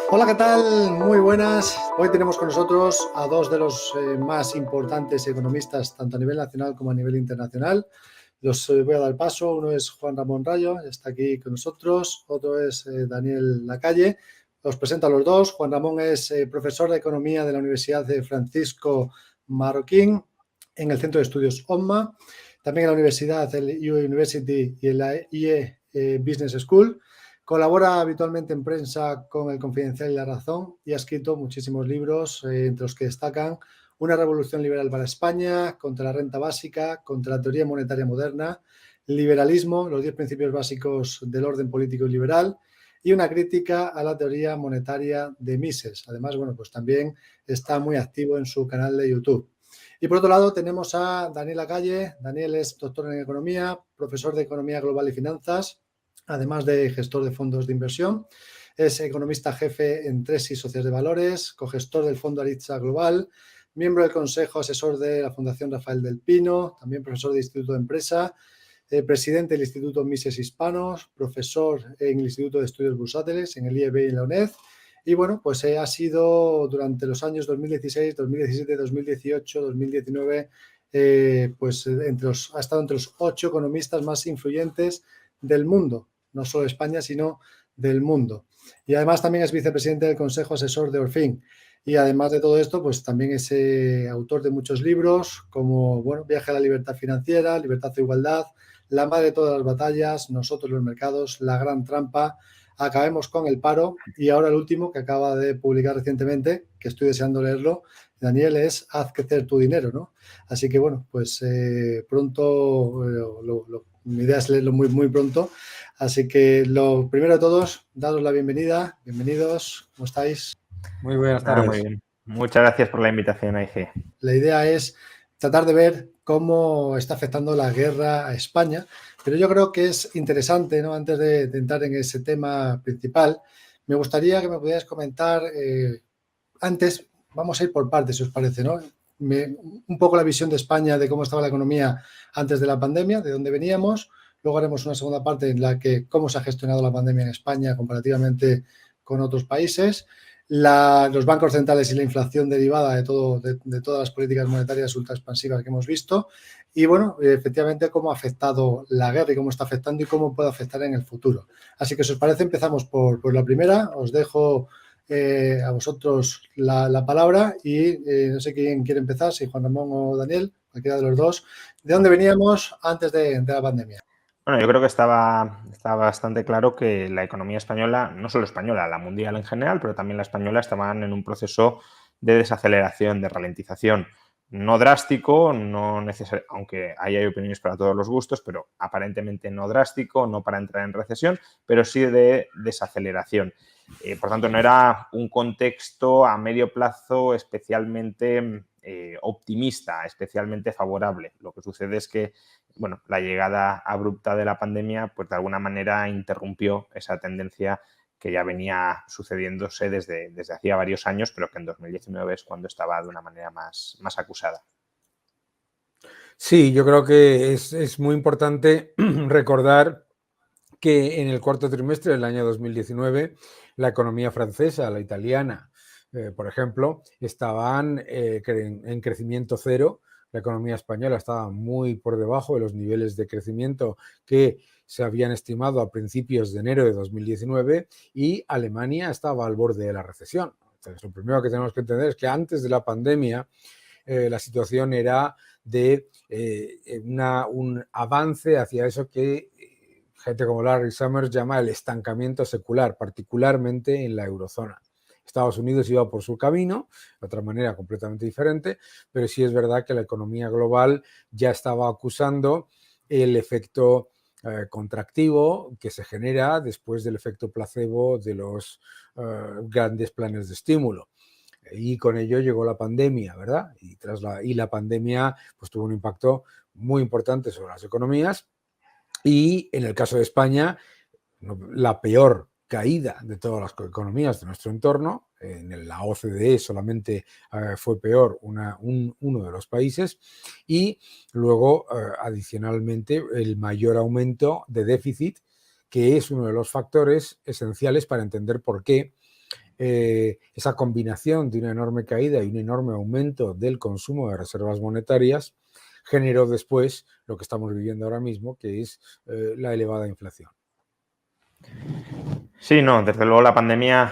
Hola, ¿qué tal? Muy buenas. Hoy tenemos con nosotros a dos de los más importantes economistas, tanto a nivel nacional como a nivel internacional. Los voy a dar paso. Uno es Juan Ramón Rayo, está aquí con nosotros. Otro es Daniel Lacalle. Os presento a los dos. Juan Ramón es profesor de Economía de la Universidad de Francisco Marroquín en el Centro de Estudios OMMA. También en la Universidad, el UE University y en la IE Business School. Colabora habitualmente en prensa con El Confidencial y La Razón y ha escrito muchísimos libros, entre los que destacan Una revolución liberal para España, Contra la renta básica, Contra la teoría monetaria moderna, Liberalismo, los 10 principios básicos del orden político y liberal y una crítica a la teoría monetaria de Mises. Además, bueno, pues también está muy activo en su canal de YouTube. Y por otro lado tenemos a Daniel Lacalle. Daniel es doctor en Economía, profesor de Economía Global y Finanzas, además de gestor de fondos de inversión. Es economista jefe en Tresis Sociedades de Valores, cogestor del Fondo Aritza Global, miembro del Consejo Asesor de la Fundación Rafael del Pino, también profesor de Instituto de Empresa, presidente del Instituto Mises Hispanos, profesor en el Instituto de Estudios Bursátiles, en el IEB y en la UNED. Y bueno, pues ha sido durante los años 2016, 2017, 2018, 2019, pues ha estado entre los 8 economistas más influyentes del mundo, no solo de España, sino del mundo. Y además también es vicepresidente del Consejo Asesor de Orfin. Y además de todo esto, pues también es autor de muchos libros, como bueno, Viaje a la libertad financiera, Libertad e igualdad, La madre de todas las batallas, Nosotros los mercados, La gran trampa, Acabemos con el paro y ahora el último que acaba de publicar recientemente, que estoy deseando leerlo, Daniel, es Haz crecer tu dinero, ¿no? Así que bueno, pues pronto, mi idea es leerlo muy, muy pronto. Así que lo primero de todos, daros la bienvenida. Bienvenidos, ¿cómo estáis? Muy buenas Muy tardes. bien. Muchas gracias por la invitación, Aige. La idea es tratar de ver cómo está afectando la guerra a España, pero yo creo que es interesante, ¿no? Antes de entrar en ese tema principal, me gustaría que me pudieras comentar, antes, vamos a ir por partes, si os parece, ¿no? Un poco la visión de España de cómo estaba la economía antes de la pandemia, de dónde veníamos. Luego haremos una segunda parte en la que cómo se ha gestionado la pandemia en España comparativamente con otros países. Los bancos centrales y la inflación derivada de todas las políticas monetarias ultra expansivas que hemos visto y, bueno, efectivamente cómo ha afectado la guerra y cómo está afectando y cómo puede afectar en el futuro. Así que, si os parece, empezamos por la primera. Os dejo a vosotros la palabra y no sé quién quiere empezar, si Juan Ramón o Daniel, cualquiera de los dos. ¿De dónde veníamos antes de la pandemia? Bueno, yo creo que estaba bastante claro que la economía española, no solo española, la mundial en general, pero también la española, estaban en un proceso de desaceleración, de ralentización. No drástico, no necesario, aunque ahí hay opiniones para todos los gustos, pero aparentemente no drástico, no para entrar en recesión, pero sí de desaceleración. Por tanto, no era un contexto a medio plazo especialmente optimista, especialmente favorable. Lo que sucede es que, bueno, la llegada abrupta de la pandemia, pues de alguna manera interrumpió esa tendencia que ya venía sucediéndose desde hacía varios años, pero que en 2019 es cuando estaba de una manera más acusada. Sí, yo creo que es muy importante recordar que en el cuarto trimestre del año 2019 la economía francesa, la italiana, por ejemplo, estaban en crecimiento cero. La economía española estaba muy por debajo de los niveles de crecimiento que se habían estimado a principios de enero de 2019 y Alemania estaba al borde de la recesión. Entonces, lo primero que tenemos que entender es que antes de la pandemia la situación era de un avance hacia eso que gente como Larry Summers llama el estancamiento secular, particularmente en la eurozona. Estados Unidos iba por su camino, de otra manera completamente diferente, pero sí es verdad que la economía global ya estaba acusando el efecto contractivo que se genera después del efecto placebo de los grandes planes de estímulo. Y con ello llegó la pandemia, ¿verdad? Y la pandemia pues, tuvo un impacto muy importante sobre las economías. Y en el caso de España, la peor caída de todas las economías de nuestro entorno, en la OCDE solamente fue peor uno de los países, y luego adicionalmente el mayor aumento de déficit, que es uno de los factores esenciales para entender por qué esa combinación de una enorme caída y un enorme aumento del consumo de reservas monetarias generó después lo que estamos viviendo ahora mismo, que es la elevada inflación. Sí, no, desde luego la pandemia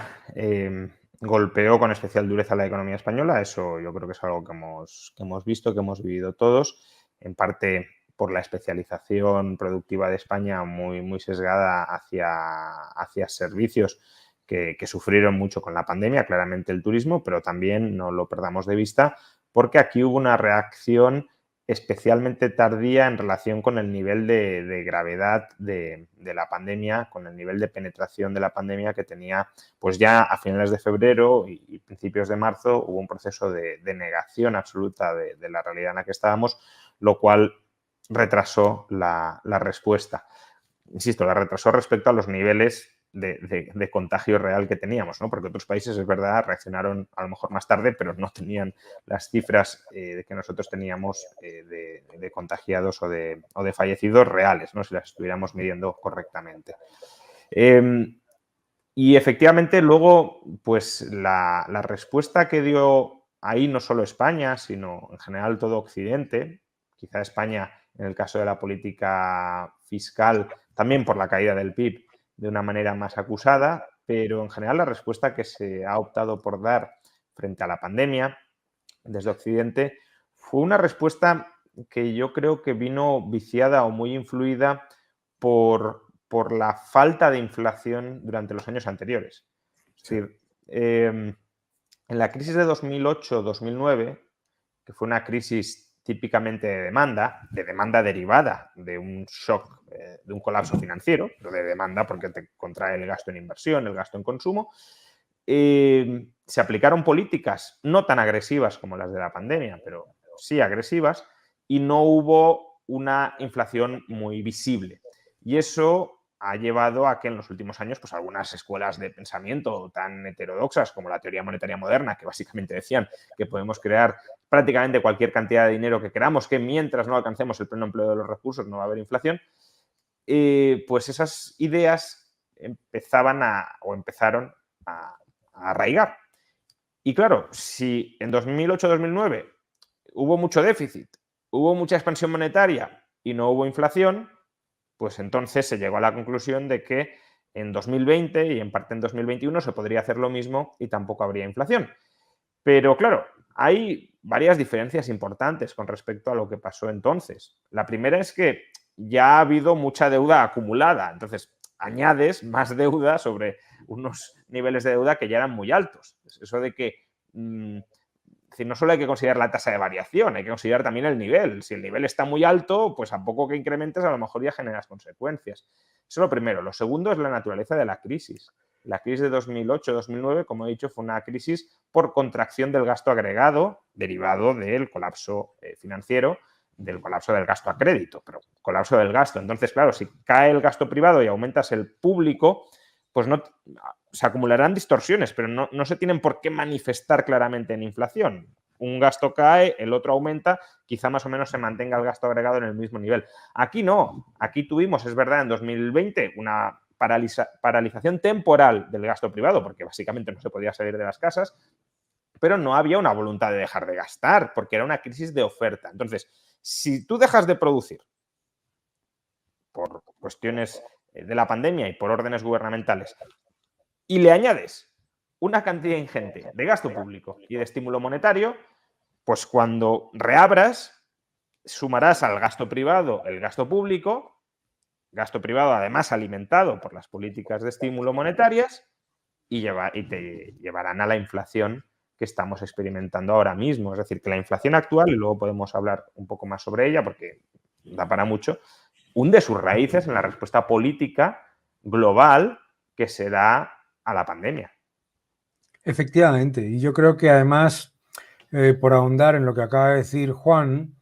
golpeó con especial dureza la economía española. Eso yo creo que es algo que hemos visto, que hemos vivido todos, en parte por la especialización productiva de España muy sesgada hacia servicios que sufrieron mucho con la pandemia, claramente el turismo, pero también no lo perdamos de vista porque aquí hubo una reacción especialmente tardía en relación con el nivel de gravedad de la pandemia, con el nivel de penetración de la pandemia que tenía, pues ya a finales de febrero y principios de marzo hubo un proceso de negación absoluta de la realidad en la que estábamos, lo cual retrasó la respuesta. Insisto, la retrasó respecto a los niveles de contagio real que teníamos, ¿no? Porque otros países, es verdad, reaccionaron a lo mejor más tarde, pero no tenían las cifras que nosotros teníamos de contagiados o de fallecidos reales, ¿no? Si las estuviéramos midiendo correctamente. Y efectivamente luego, pues la respuesta que dio ahí no solo España, sino en general todo Occidente, quizá España en el caso de la política fiscal, también por la caída del PIB, de una manera más acusada, pero en general la respuesta que se ha optado por dar frente a la pandemia desde Occidente fue una respuesta que yo creo que vino viciada o muy influida por la falta de inflación durante los años anteriores. Es decir, en la crisis de 2008-2009, que fue una crisis típicamente de demanda derivada de un shock, de un colapso financiero, pero de demanda porque te contrae el gasto en inversión, el gasto en consumo, se aplicaron políticas no tan agresivas como las de la pandemia, pero sí agresivas, y no hubo una inflación muy visible. Y eso ha llevado a que en los últimos años pues algunas escuelas de pensamiento tan heterodoxas como la teoría monetaria moderna, que básicamente decían que podemos crear prácticamente cualquier cantidad de dinero que queramos, que mientras no alcancemos el pleno empleo de los recursos no va a haber inflación, pues esas ideas empezaron a arraigar. Y claro, si en 2008-2009 hubo mucho déficit, hubo mucha expansión monetaria y no hubo inflación, pues entonces se llegó a la conclusión de que en 2020 y en parte en 2021 se podría hacer lo mismo y tampoco habría inflación. Pero claro, hay varias diferencias importantes con respecto a lo que pasó entonces. La primera es que ya ha habido mucha deuda acumulada, entonces añades más deuda sobre unos niveles de deuda que ya eran muy altos. Eso de que no solo hay que considerar la tasa de variación, hay que considerar también el nivel. Si el nivel está muy alto, pues a poco que incrementes a lo mejor ya generas consecuencias. Eso es lo primero. Lo segundo es la naturaleza de la crisis. La crisis de 2008-2009, como he dicho, fue una crisis por contracción del gasto agregado derivado del colapso financiero, del colapso del gasto a crédito, pero colapso del gasto. Entonces, claro, si cae el gasto privado y aumentas el público, pues no se acumularán distorsiones, pero no se tienen por qué manifestar claramente en inflación. Un gasto cae, el otro aumenta, quizá más o menos se mantenga el gasto agregado en el mismo nivel. Aquí no, aquí tuvimos, es verdad, en 2020 una paralización temporal del gasto privado, porque básicamente no se podía salir de las casas, pero no había una voluntad de dejar de gastar, porque era una crisis de oferta. Entonces, si tú dejas de producir por cuestiones de la pandemia y por órdenes gubernamentales, y le añades una cantidad ingente de gasto público y de estímulo monetario, pues cuando reabras, sumarás al gasto privado el gasto público, gasto privado además alimentado por las políticas de estímulo monetarias, y te llevarán a la inflación que estamos experimentando ahora mismo. Es decir, que la inflación actual, y luego podemos hablar un poco más sobre ella porque da para mucho, hunde sus raíces en la respuesta política global que se da a la pandemia. Efectivamente, y yo creo que además, por ahondar en lo que acaba de decir Juan,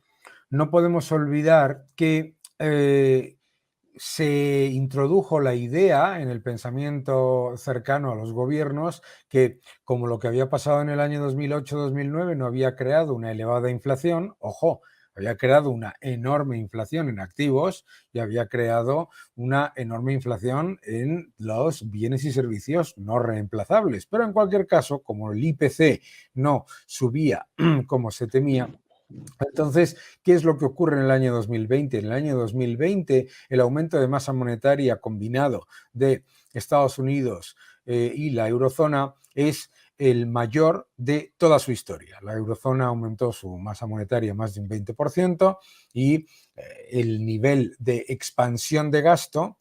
no podemos olvidar que se introdujo la idea en el pensamiento cercano a los gobiernos que, como lo que había pasado en el año 2008-2009 no había creado una elevada inflación, ojo, Había creado una enorme inflación en activos y había creado una enorme inflación en los bienes y servicios no reemplazables. Pero en cualquier caso, como el IPC no subía como se temía, entonces, ¿qué es lo que ocurre en el año 2020? En el año 2020, el aumento de masa monetaria combinado de Estados Unidos y la eurozona es el mayor de toda su historia. La eurozona aumentó su masa monetaria más de un 20% y el nivel de expansión de gasto,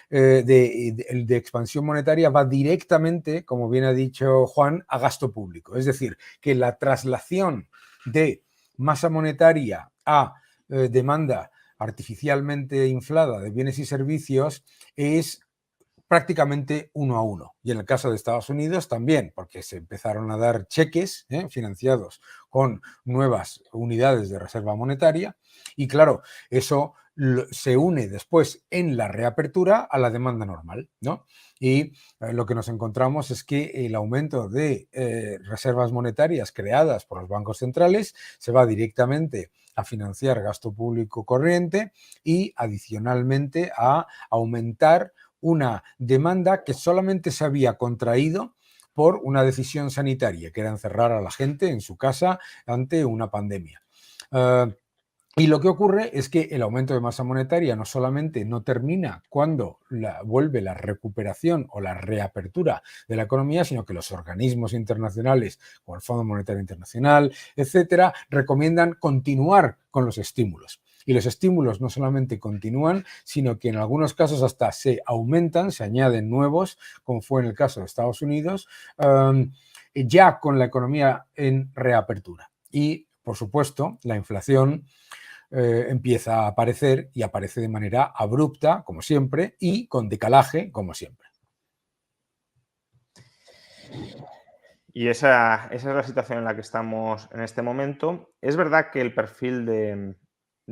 de expansión monetaria va directamente, como bien ha dicho Juan, a gasto público. Es decir, que la traslación de masa monetaria a demanda artificialmente inflada de bienes y servicios es prácticamente 1 a 1. Y en el caso de Estados Unidos también, porque se empezaron a dar cheques financiados con nuevas unidades de reserva monetaria y claro, eso se une después en la reapertura a la demanda normal, ¿no? Y lo que nos encontramos es que el aumento de reservas monetarias creadas por los bancos centrales se va directamente a financiar gasto público corriente y adicionalmente a aumentar una demanda que solamente se había contraído por una decisión sanitaria, que era encerrar a la gente en su casa ante una pandemia. Y lo que ocurre es que el aumento de masa monetaria no solamente no termina cuando vuelve la recuperación o la reapertura de la economía, sino que los organismos internacionales, como el Fondo Monetario Internacional, etcétera, recomiendan continuar con los estímulos. Y los estímulos no solamente continúan, sino que en algunos casos hasta se aumentan, se añaden nuevos, como fue en el caso de Estados Unidos, ya con la economía en reapertura. Y, por supuesto, la inflación empieza a aparecer y aparece de manera abrupta, como siempre, y con decalaje, como siempre. Y esa es la situación en la que estamos en este momento. Es verdad que el perfil de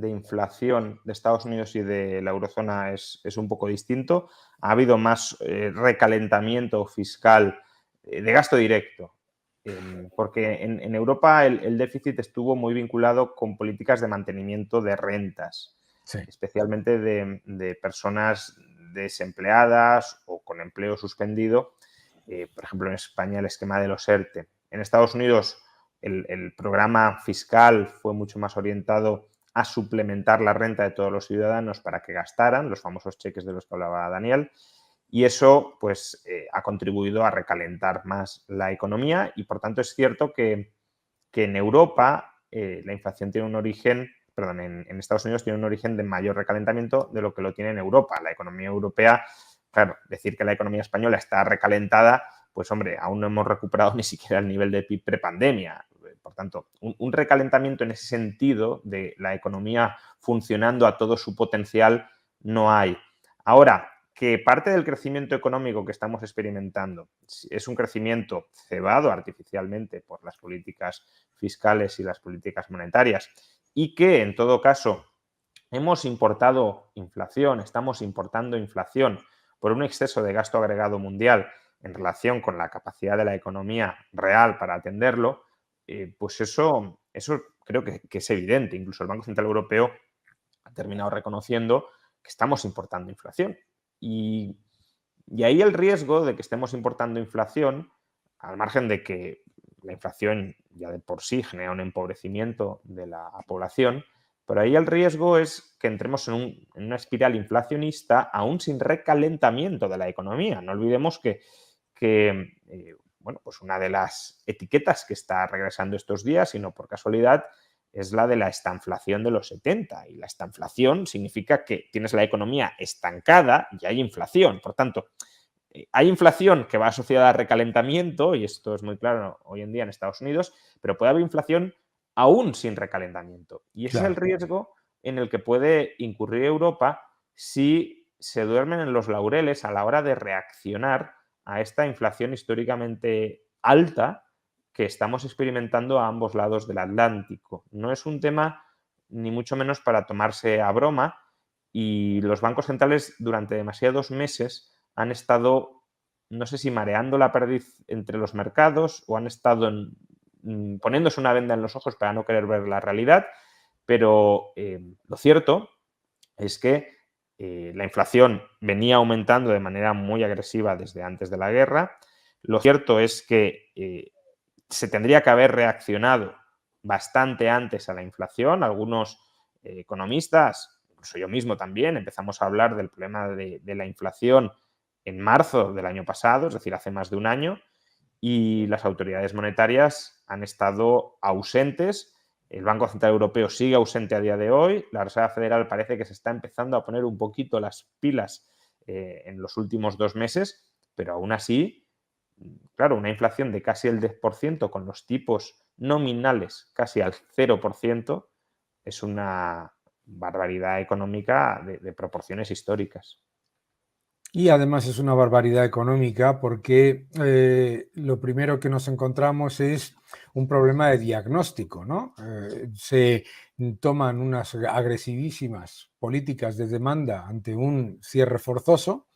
inflación de Estados Unidos y de la eurozona es un poco distinto. Ha habido más recalentamiento fiscal de gasto directo, porque en Europa el déficit estuvo muy vinculado con políticas de mantenimiento de rentas, Sí. especialmente de personas desempleadas o con empleo suspendido. Por ejemplo, en España el esquema de los ERTE. En Estados Unidos el programa fiscal fue mucho más orientado a suplementar la renta de todos los ciudadanos para que gastaran, los famosos cheques de los que hablaba Daniel, y eso pues ha contribuido a recalentar más la economía y por tanto es cierto que en Europa la inflación tiene un origen, perdón, en Estados Unidos tiene un origen de mayor recalentamiento de lo que lo tiene en Europa. La economía europea, claro, decir que la economía española está recalentada, pues hombre, aún no hemos recuperado ni siquiera el nivel de PIB prepandemia. Por tanto, un recalentamiento en ese sentido de la economía funcionando a todo su potencial no hay. Ahora, que parte del crecimiento económico que estamos experimentando es un crecimiento cebado artificialmente por las políticas fiscales y las políticas monetarias y que, en todo caso, hemos importado inflación, estamos importando inflación por un exceso de gasto agregado mundial en relación con la capacidad de la economía real para atenderlo, pues eso creo que es evidente. Incluso el Banco Central Europeo ha terminado reconociendo que estamos importando inflación. Y ahí el riesgo de que estemos importando inflación, al margen de que la inflación ya de por sí genera un empobrecimiento de la población, pero ahí el riesgo es que entremos en una espiral inflacionista aún sin recalentamiento de la economía. No olvidemos que bueno, pues una de las etiquetas que está regresando estos días, y no por casualidad, es la de la estanflación de los 70. Y la estanflación significa que tienes la economía estancada y hay inflación. Por tanto, hay inflación que va asociada a recalentamiento, y esto es muy claro hoy en día en Estados Unidos, pero puede haber inflación aún sin recalentamiento. Y ese Claro. es el riesgo en el que puede incurrir Europa si se duermen en los laureles a la hora de reaccionar a esta inflación históricamente alta que estamos experimentando a ambos lados del Atlántico. No es un tema ni mucho menos para tomarse a broma, y los bancos centrales durante demasiados meses han estado, no sé si mareando la perdiz entre los mercados o han estado poniéndose una venda en los ojos para no querer ver la realidad, pero lo cierto es que la inflación venía aumentando de manera muy agresiva desde antes de la guerra. Lo cierto es que se tendría que haber reaccionado bastante antes a la inflación. Algunos economistas, incluso yo mismo también, empezamos a hablar del problema de la inflación en marzo del año pasado, es decir, hace más de un año, y las autoridades monetarias han estado ausentes. El Banco Central Europeo sigue ausente a día de hoy. La Reserva Federal parece que se está empezando a poner un poquito las pilas en los últimos 2 meses, pero aún así, claro, una inflación de casi el 10% con los tipos nominales casi al 0% es una barbaridad económica de proporciones históricas. Y además es una barbaridad económica porque lo primero que nos encontramos es un problema de diagnóstico, ¿no? Se toman unas agresivísimas políticas de demanda ante un cierre forzoso.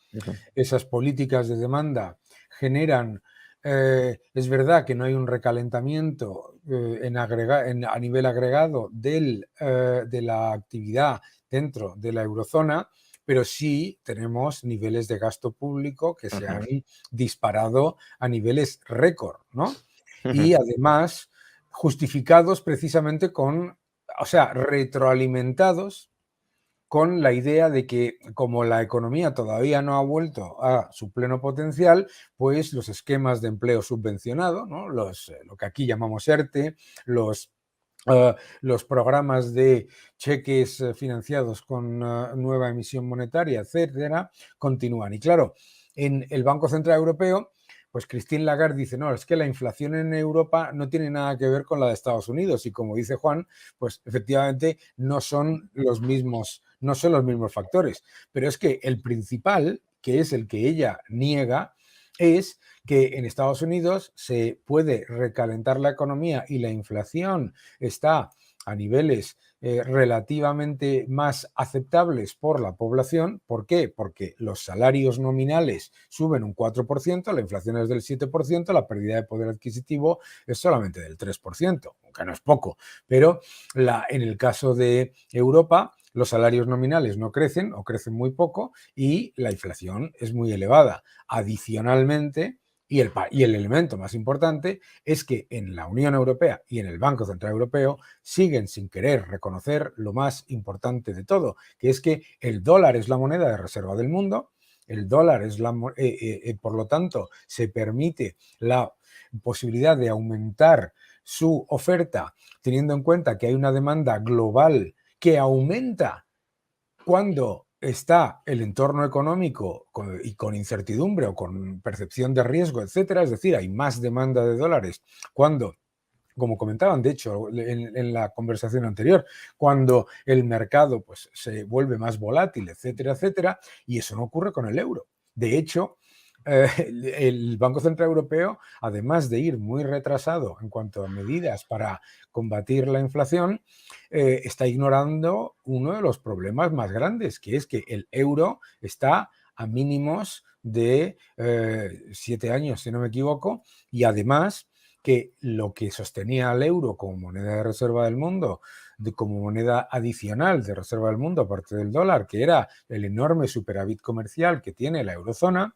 Esas políticas de demanda generan, es verdad que no hay un recalentamiento a nivel agregado de la actividad dentro de la eurozona, pero sí tenemos niveles de gasto público que se han disparado a niveles récord, ¿no? Y además justificados precisamente retroalimentados con la idea de que como la economía todavía no ha vuelto a su pleno potencial, pues los esquemas de empleo subvencionado, ¿no? Lo que aquí llamamos ERTE, los programas de cheques financiados con nueva emisión monetaria, etcétera, continúan. Y claro, en el Banco Central Europeo, pues Christine Lagarde dice, no, es que la inflación en Europa no tiene nada que ver con la de Estados Unidos. Y como dice Juan, pues efectivamente no son los mismos factores. Pero es que el principal, que es el que ella niega, es que en Estados Unidos se puede recalentar la economía y la inflación está a niveles relativamente más aceptables por la población. ¿Por qué? Porque los salarios nominales suben un 4%, la inflación es del 7%, la pérdida de poder adquisitivo es solamente del 3%, aunque no es poco. Pero en el caso de Europa, los salarios nominales no crecen o crecen muy poco y la inflación es muy elevada. Adicionalmente, y el elemento más importante es que en la Unión Europea y en el Banco Central Europeo siguen sin querer reconocer lo más importante de todo, que es que el dólar es la moneda de reserva del mundo, el dólar es por lo tanto, se permite la posibilidad de aumentar su oferta teniendo en cuenta que hay una demanda global que aumenta cuando está el entorno económico y con incertidumbre o con percepción de riesgo, etcétera, es decir, hay más demanda de dólares cuando, como comentaban, de hecho, en la conversación anterior, cuando el mercado pues, se vuelve más volátil, etcétera, etcétera, y eso no ocurre con el euro. De hecho, el Banco Central Europeo, además de ir muy retrasado en cuanto a medidas para combatir la inflación, está ignorando uno de los problemas más grandes, que es que el euro está a mínimos de 7 años, si no me equivoco, y además que lo que sostenía al euro como moneda de reserva del mundo, como moneda adicional de reserva del mundo, aparte del dólar, que era el enorme superávit comercial que tiene la eurozona,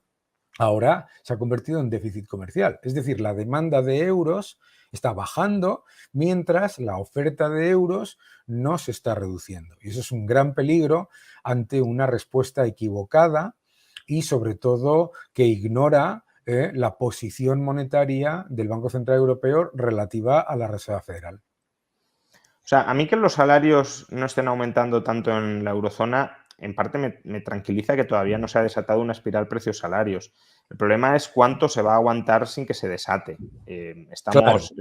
ahora se ha convertido en déficit comercial. Es decir, la demanda de euros está bajando mientras la oferta de euros no se está reduciendo. Y eso es un gran peligro ante una respuesta equivocada y sobre todo que ignora la posición monetaria del Banco Central Europeo relativa a la Reserva Federal. O sea, a mí que los salarios no estén aumentando tanto en la eurozona, en parte me tranquiliza que todavía no se ha desatado una espiral precios-salarios. El problema es cuánto se va a aguantar sin que se desate. Estamos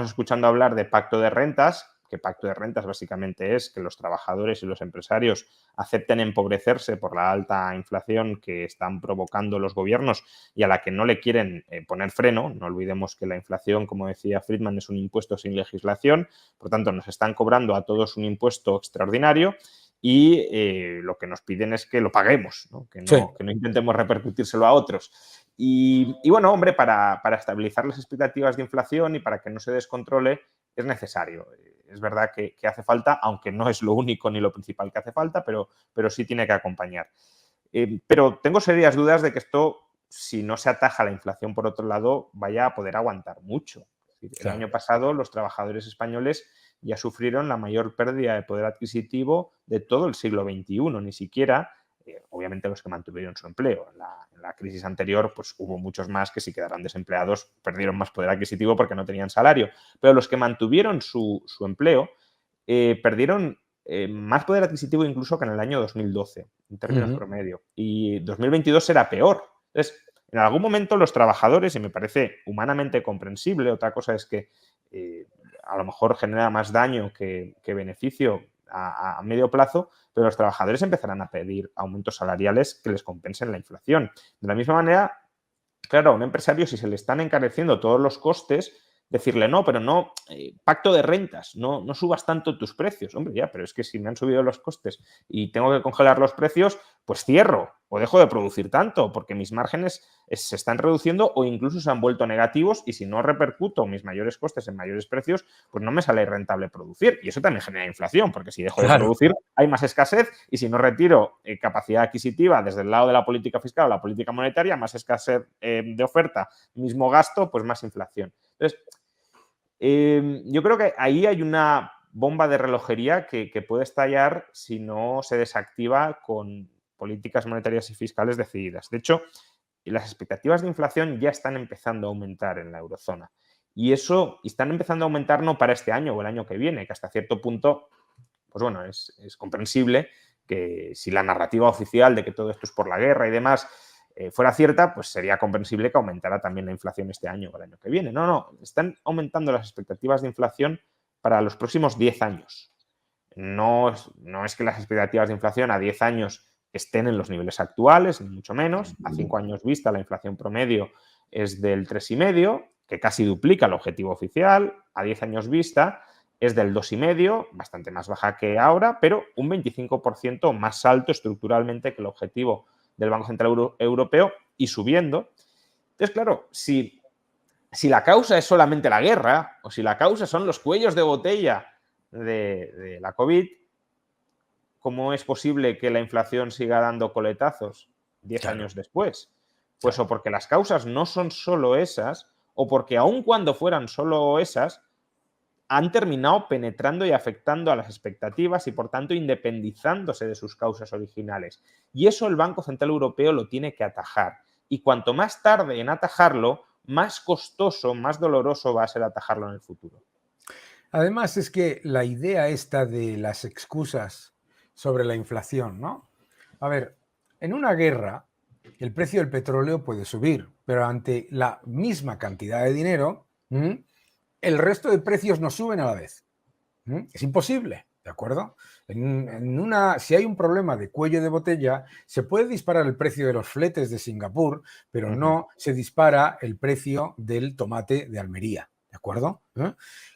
escuchando hablar de pacto de rentas, que pacto de rentas básicamente es que los trabajadores y los empresarios acepten empobrecerse por la alta inflación que están provocando los gobiernos y a la que no le quieren poner freno. No olvidemos que la inflación, como decía Friedman, es un impuesto sin legislación, por tanto nos están cobrando a todos un impuesto extraordinario y lo que nos piden es que lo paguemos, ¿no? Que no intentemos repercutírselo a otros. Y bueno, hombre, para estabilizar las expectativas de inflación y para que no se descontrole es necesario es verdad que hace falta, aunque no es lo único ni lo principal que hace falta, pero sí tiene que acompañar. Pero tengo serias dudas de que esto, si no se ataja la inflación por otro lado, vaya a poder aguantar mucho. El año pasado los trabajadores españoles ya sufrieron la mayor pérdida de poder adquisitivo de todo el siglo XXI, ni siquiera, obviamente, los que mantuvieron su empleo. En la crisis anterior, pues hubo muchos más que si quedaran desempleados perdieron más poder adquisitivo porque no tenían salario. Pero los que mantuvieron su empleo perdieron más poder adquisitivo incluso que en el año 2012, en términos promedio. Y 2022 será peor. Entonces, en algún momento los trabajadores, y me parece humanamente comprensible, otra cosa es que a lo mejor genera más daño que beneficio a medio plazo, pero los trabajadores empezarán a pedir aumentos salariales que les compensen la inflación. De la misma manera, claro, a un empresario, si se le están encareciendo todos los costes, decirle no, pero no, pacto de rentas, no subas tanto tus precios. Hombre, ya, pero es que si me han subido los costes y tengo que congelar los precios, pues cierro o dejo de producir tanto porque mis márgenes se están reduciendo o incluso se han vuelto negativos y si no repercuto mis mayores costes en mayores precios, pues no me sale rentable producir. Y eso también genera inflación porque si dejo de producir hay más escasez y si no retiro capacidad adquisitiva desde el lado de la política fiscal o la política monetaria, más escasez de oferta, mismo gasto, pues más inflación. Entonces, yo creo que ahí hay una bomba de relojería que puede estallar si no se desactiva con políticas monetarias y fiscales decididas. De hecho, las expectativas de inflación ya están empezando a aumentar en la eurozona. Y están empezando a aumentar no para este año o el año que viene, que hasta cierto punto, pues bueno, es comprensible que si la narrativa oficial de que todo esto es por la guerra y demás fuera cierta, pues sería comprensible que aumentara también la inflación este año o el año que viene. No, están aumentando las expectativas de inflación para los próximos 10 años. No es que las expectativas de inflación a 10 años estén en los niveles actuales, ni mucho menos. A 5 años vista, la inflación promedio es del 3,5, que casi duplica el objetivo oficial. A 10 años vista es del 2,5, bastante más baja que ahora, pero un 25% más alto estructuralmente que el objetivo del Banco Central Europeo y subiendo. Entonces, claro, si la causa es solamente la guerra o si la causa son los cuellos de botella de la COVID, ¿cómo es posible que la inflación siga dando coletazos 10 años después? Pues o porque las causas no son solo esas o porque aun cuando fueran solo esas, han terminado penetrando y afectando a las expectativas y, por tanto, independizándose de sus causas originales. Y eso el Banco Central Europeo lo tiene que atajar. Y cuanto más tarde en atajarlo, más costoso, más doloroso va a ser atajarlo en el futuro. Además, es que la idea esta de las excusas sobre la inflación, ¿no? A ver, en una guerra, el precio del petróleo puede subir, pero ante la misma cantidad de dinero, el resto de precios no suben a la vez. Es imposible, ¿de acuerdo? Si hay un problema de cuello de botella, se puede disparar el precio de los fletes de Singapur, pero no se dispara el precio del tomate de Almería, ¿de acuerdo?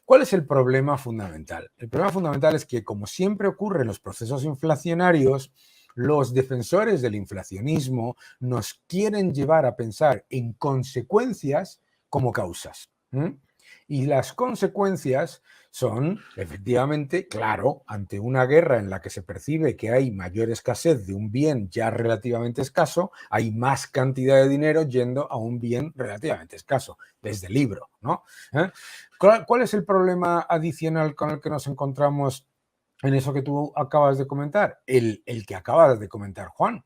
¿Cuál es el problema fundamental? El problema fundamental es que, como siempre ocurre en los procesos inflacionarios, los defensores del inflacionismo nos quieren llevar a pensar en consecuencias como causas. Y las consecuencias son, efectivamente, claro, ante una guerra en la que se percibe que hay mayor escasez de un bien ya relativamente escaso, hay más cantidad de dinero yendo a un bien relativamente escaso, desde el libro, ¿no? ¿Cuál es el problema adicional con el que nos encontramos en eso que tú acabas de comentar? El que acabas de comentar, Juan.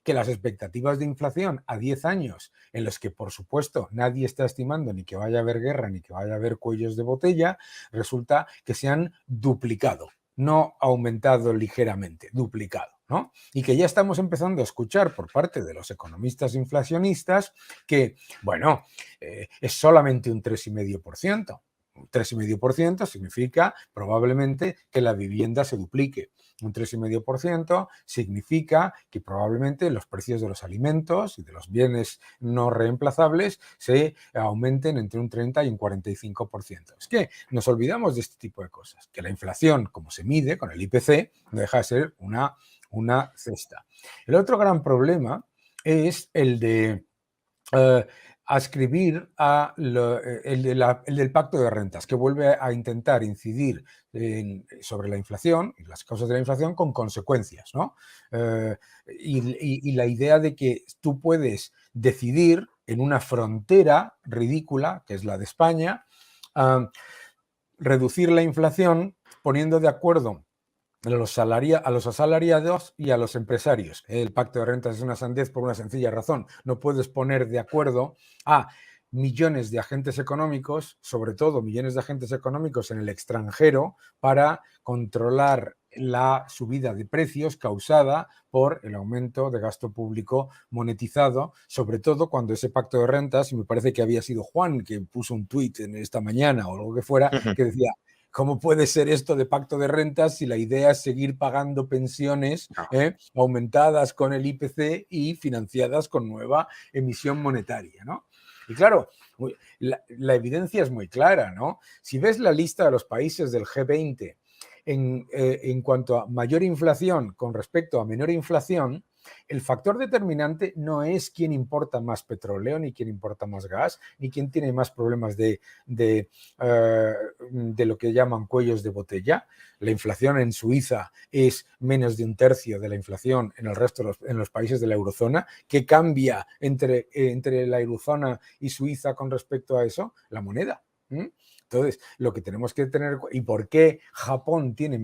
Que las expectativas de inflación a 10 años, en los que, por supuesto, nadie está estimando ni que vaya a haber guerra ni que vaya a haber cuellos de botella, resulta que se han duplicado, no aumentado ligeramente, duplicado, ¿no? Y que ya estamos empezando a escuchar por parte de los economistas inflacionistas que, bueno, es solamente un 3,5%. Un 3,5% significa probablemente que la vivienda se duplique. Un 3,5% significa que probablemente los precios de los alimentos y de los bienes no reemplazables se aumenten entre un 30 y un 45%. Es que nos olvidamos de este tipo de cosas, que la inflación, como se mide con el IPC, no deja de ser una cesta. El otro gran problema es el de ascribir a el del pacto de rentas, que vuelve a intentar incidir sobre la inflación y las causas de la inflación con consecuencias, ¿no? Y la idea de que tú puedes decidir en una frontera ridícula, que es la de España, reducir la inflación poniendo de acuerdo a los asalariados y a los empresarios. El pacto de rentas es una sandez por una sencilla razón. No puedes poner de acuerdo a millones de agentes económicos, sobre todo millones de agentes económicos en el extranjero, para controlar la subida de precios causada por el aumento de gasto público monetizado, sobre todo cuando ese pacto de rentas, y me parece que había sido Juan que puso un tuit en esta mañana o algo que fuera, que decía: ¿cómo puede ser esto de pacto de rentas si la idea es seguir pagando pensiones aumentadas con el IPC y financiadas con nueva emisión monetaria, ¿no? Y claro, la evidencia es muy clara, ¿no? Si ves la lista de los países del G20 en cuanto a mayor inflación con respecto a menor inflación, el factor determinante no es quién importa más petróleo, ni quién importa más gas, ni quién tiene más problemas de lo que llaman cuellos de botella. La inflación en Suiza es menos de un tercio de la inflación en el resto en los países de la eurozona. ¿Qué cambia entre la eurozona y Suiza con respecto a eso? La moneda. Entonces, lo que tenemos que tener, y por qué Japón tiene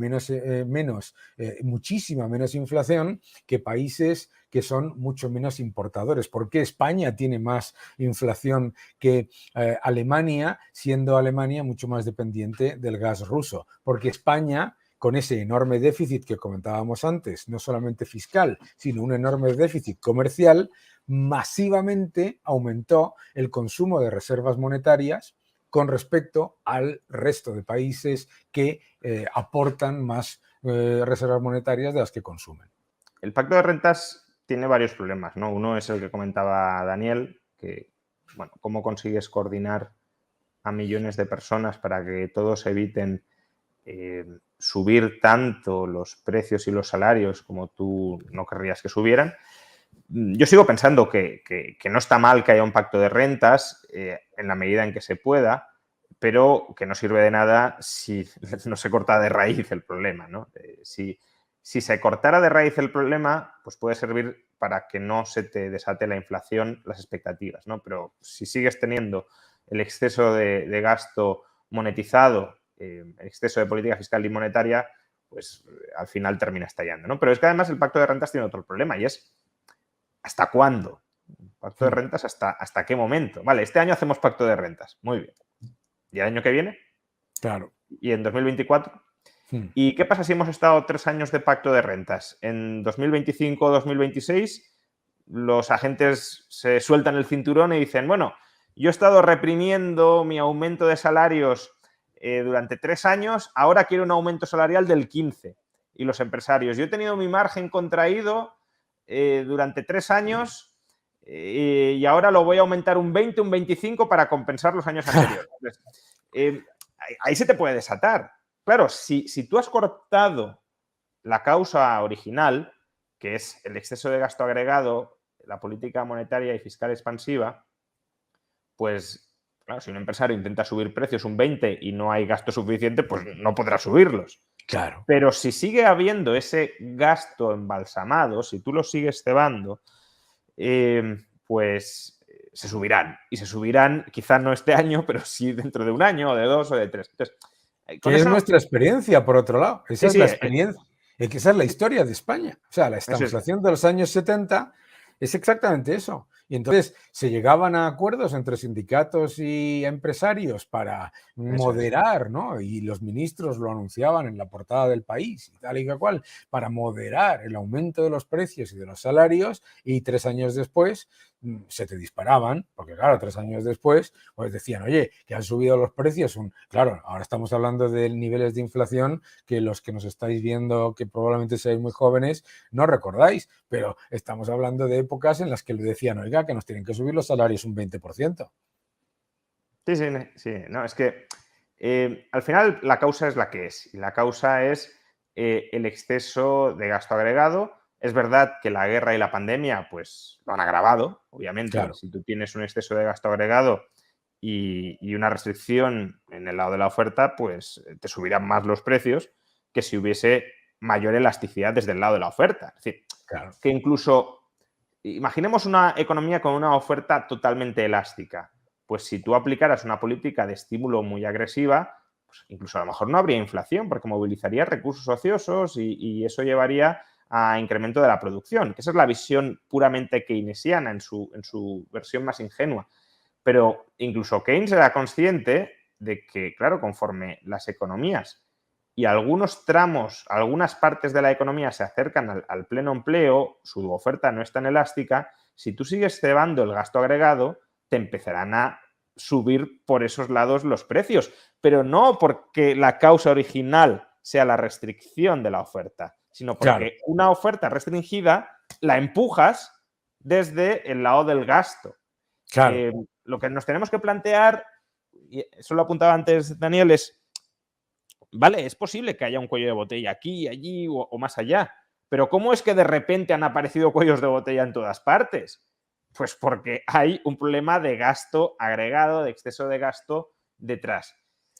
muchísima menos inflación que países que son mucho menos importadores. ¿Por qué España tiene más inflación que Alemania, siendo Alemania mucho más dependiente del gas ruso? Porque España, con ese enorme déficit que comentábamos antes, no solamente fiscal, sino un enorme déficit comercial, masivamente aumentó el consumo de reservas monetarias con respecto al resto de países que aportan más reservas monetarias de las que consumen. El pacto de rentas tiene varios problemas, ¿no? Uno es el que comentaba Daniel, que, bueno, cómo consigues coordinar a millones de personas para que todos eviten subir tanto los precios y los salarios como tú no querrías que subieran. Yo sigo pensando que no está mal que haya un pacto de rentas en la medida en que se pueda, pero que no sirve de nada si no se corta de raíz el problema, ¿no? Si se cortara de raíz el problema, pues puede servir para que no se te desate la inflación, las expectativas, ¿no? Pero si sigues teniendo el exceso de gasto monetizado, el exceso de política fiscal y monetaria, pues al final termina estallando, ¿no? Pero es que además el pacto de rentas tiene otro problema y es ¿hasta cuándo? ¿Pacto de rentas hasta qué momento? Vale, este año hacemos pacto de rentas, muy bien. ¿Y el año que viene? Claro. ¿Y en 2024? ¿Y qué pasa si hemos estado 3 años de pacto de rentas? En 2025 o 2026 los agentes se sueltan el cinturón y dicen, bueno, yo he estado reprimiendo mi aumento de salarios durante 3 años, ahora quiero un aumento salarial del 15%. Y los empresarios, yo he tenido mi margen contraído durante 3 años y ahora lo voy a aumentar un 20, un 25 para compensar los años anteriores. Entonces, ahí se te puede desatar. Claro, si tú has cortado la causa original, que es el exceso de gasto agregado, la política monetaria y fiscal expansiva, pues claro, si un empresario intenta subir precios un 20 y no hay gasto suficiente, pues no podrá subirlos. Claro. Pero si sigue habiendo ese gasto embalsamado, si tú lo sigues cebando, pues se subirán. Y se subirán quizá no este año, pero sí dentro de un año, o de 2 o de 3. Entonces, que es nuestra experiencia, por otro lado. Esa es la experiencia. Esa es la historia de España. O sea, la estanflación de los años 70 es exactamente eso. Y entonces se llegaban a acuerdos entre sindicatos y empresarios para moderar, ¿no? Y los ministros lo anunciaban en la portada del País y tal y cual, para moderar el aumento de los precios y de los salarios, y 3 años después se te disparaban, porque claro, 3 años después, pues decían, oye, que han subido los precios. Claro, ahora estamos hablando de niveles de inflación que los que nos estáis viendo, que probablemente seáis muy jóvenes, no recordáis, pero estamos hablando de épocas en las que le decían, oiga, que nos tienen que subir los salarios un 20%. Sí, no, es que al final la causa es la que es, y la causa es el exceso de gasto agregado Es verdad que la guerra y la pandemia pues lo han agravado, obviamente. Claro. Si tú tienes un exceso de gasto agregado y una restricción en el lado de la oferta, pues te subirán más los precios que si hubiese mayor elasticidad desde el lado de la oferta. Es decir, Claro. que incluso imaginemos una economía con una oferta totalmente elástica. Pues si tú aplicaras una política de estímulo muy agresiva, pues incluso a lo mejor no habría inflación porque movilizaría recursos ociosos y eso llevaría a incremento de la producción, que esa es la visión puramente keynesiana en su versión más ingenua. Pero incluso Keynes era consciente de que, claro, conforme las economías y algunos tramos, algunas partes de la economía se acercan al pleno empleo, su oferta no es tan elástica, si tú sigues cebando el gasto agregado, te empezarán a subir por esos lados los precios, pero no porque la causa original sea la restricción de la oferta, sino porque una oferta restringida la empujas desde el lado del gasto. Claro. Lo que nos tenemos que plantear, y eso lo apuntaba antes Daniel, es, vale, es posible que haya un cuello de botella aquí, allí o más allá, pero ¿cómo es que de repente han aparecido cuellos de botella en todas partes? Pues porque hay un problema de gasto agregado, de exceso de gasto detrás.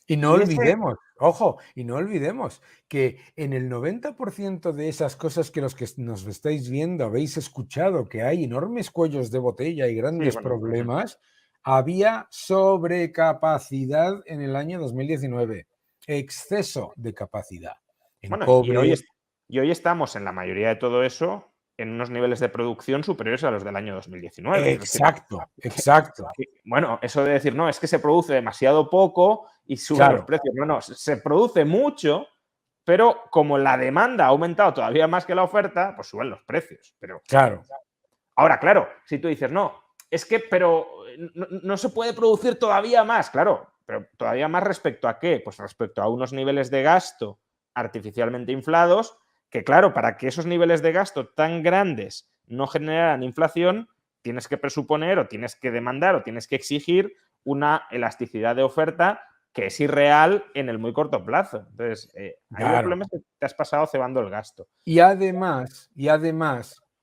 Y no olvidemos, ojo, y no olvidemos que en el 90% de esas cosas que los que nos estáis viendo habéis escuchado, que hay enormes cuellos de botella y grandes problemas, había sobrecapacidad en el año 2019, exceso de capacidad en cobre. Y hoy estamos en la mayoría de todo eso en unos niveles de producción superiores a los del año 2019. Exacto, exacto. Bueno, eso de decir, no, es que se produce demasiado poco y suben los precios. No, se produce mucho, pero como la demanda ha aumentado todavía más que la oferta, pues suben los precios. Pero claro. Ahora, claro, si tú dices, no, es que, pero no se puede producir todavía más, claro, pero todavía más respecto a qué? Pues respecto a unos niveles de gasto artificialmente inflados, que claro, para que esos niveles de gasto tan grandes no generaran inflación, tienes que presuponer o tienes que demandar o tienes que exigir una elasticidad de oferta que es irreal en el muy corto plazo. Entonces, ahí el problema es que te has pasado cebando el gasto. Y además,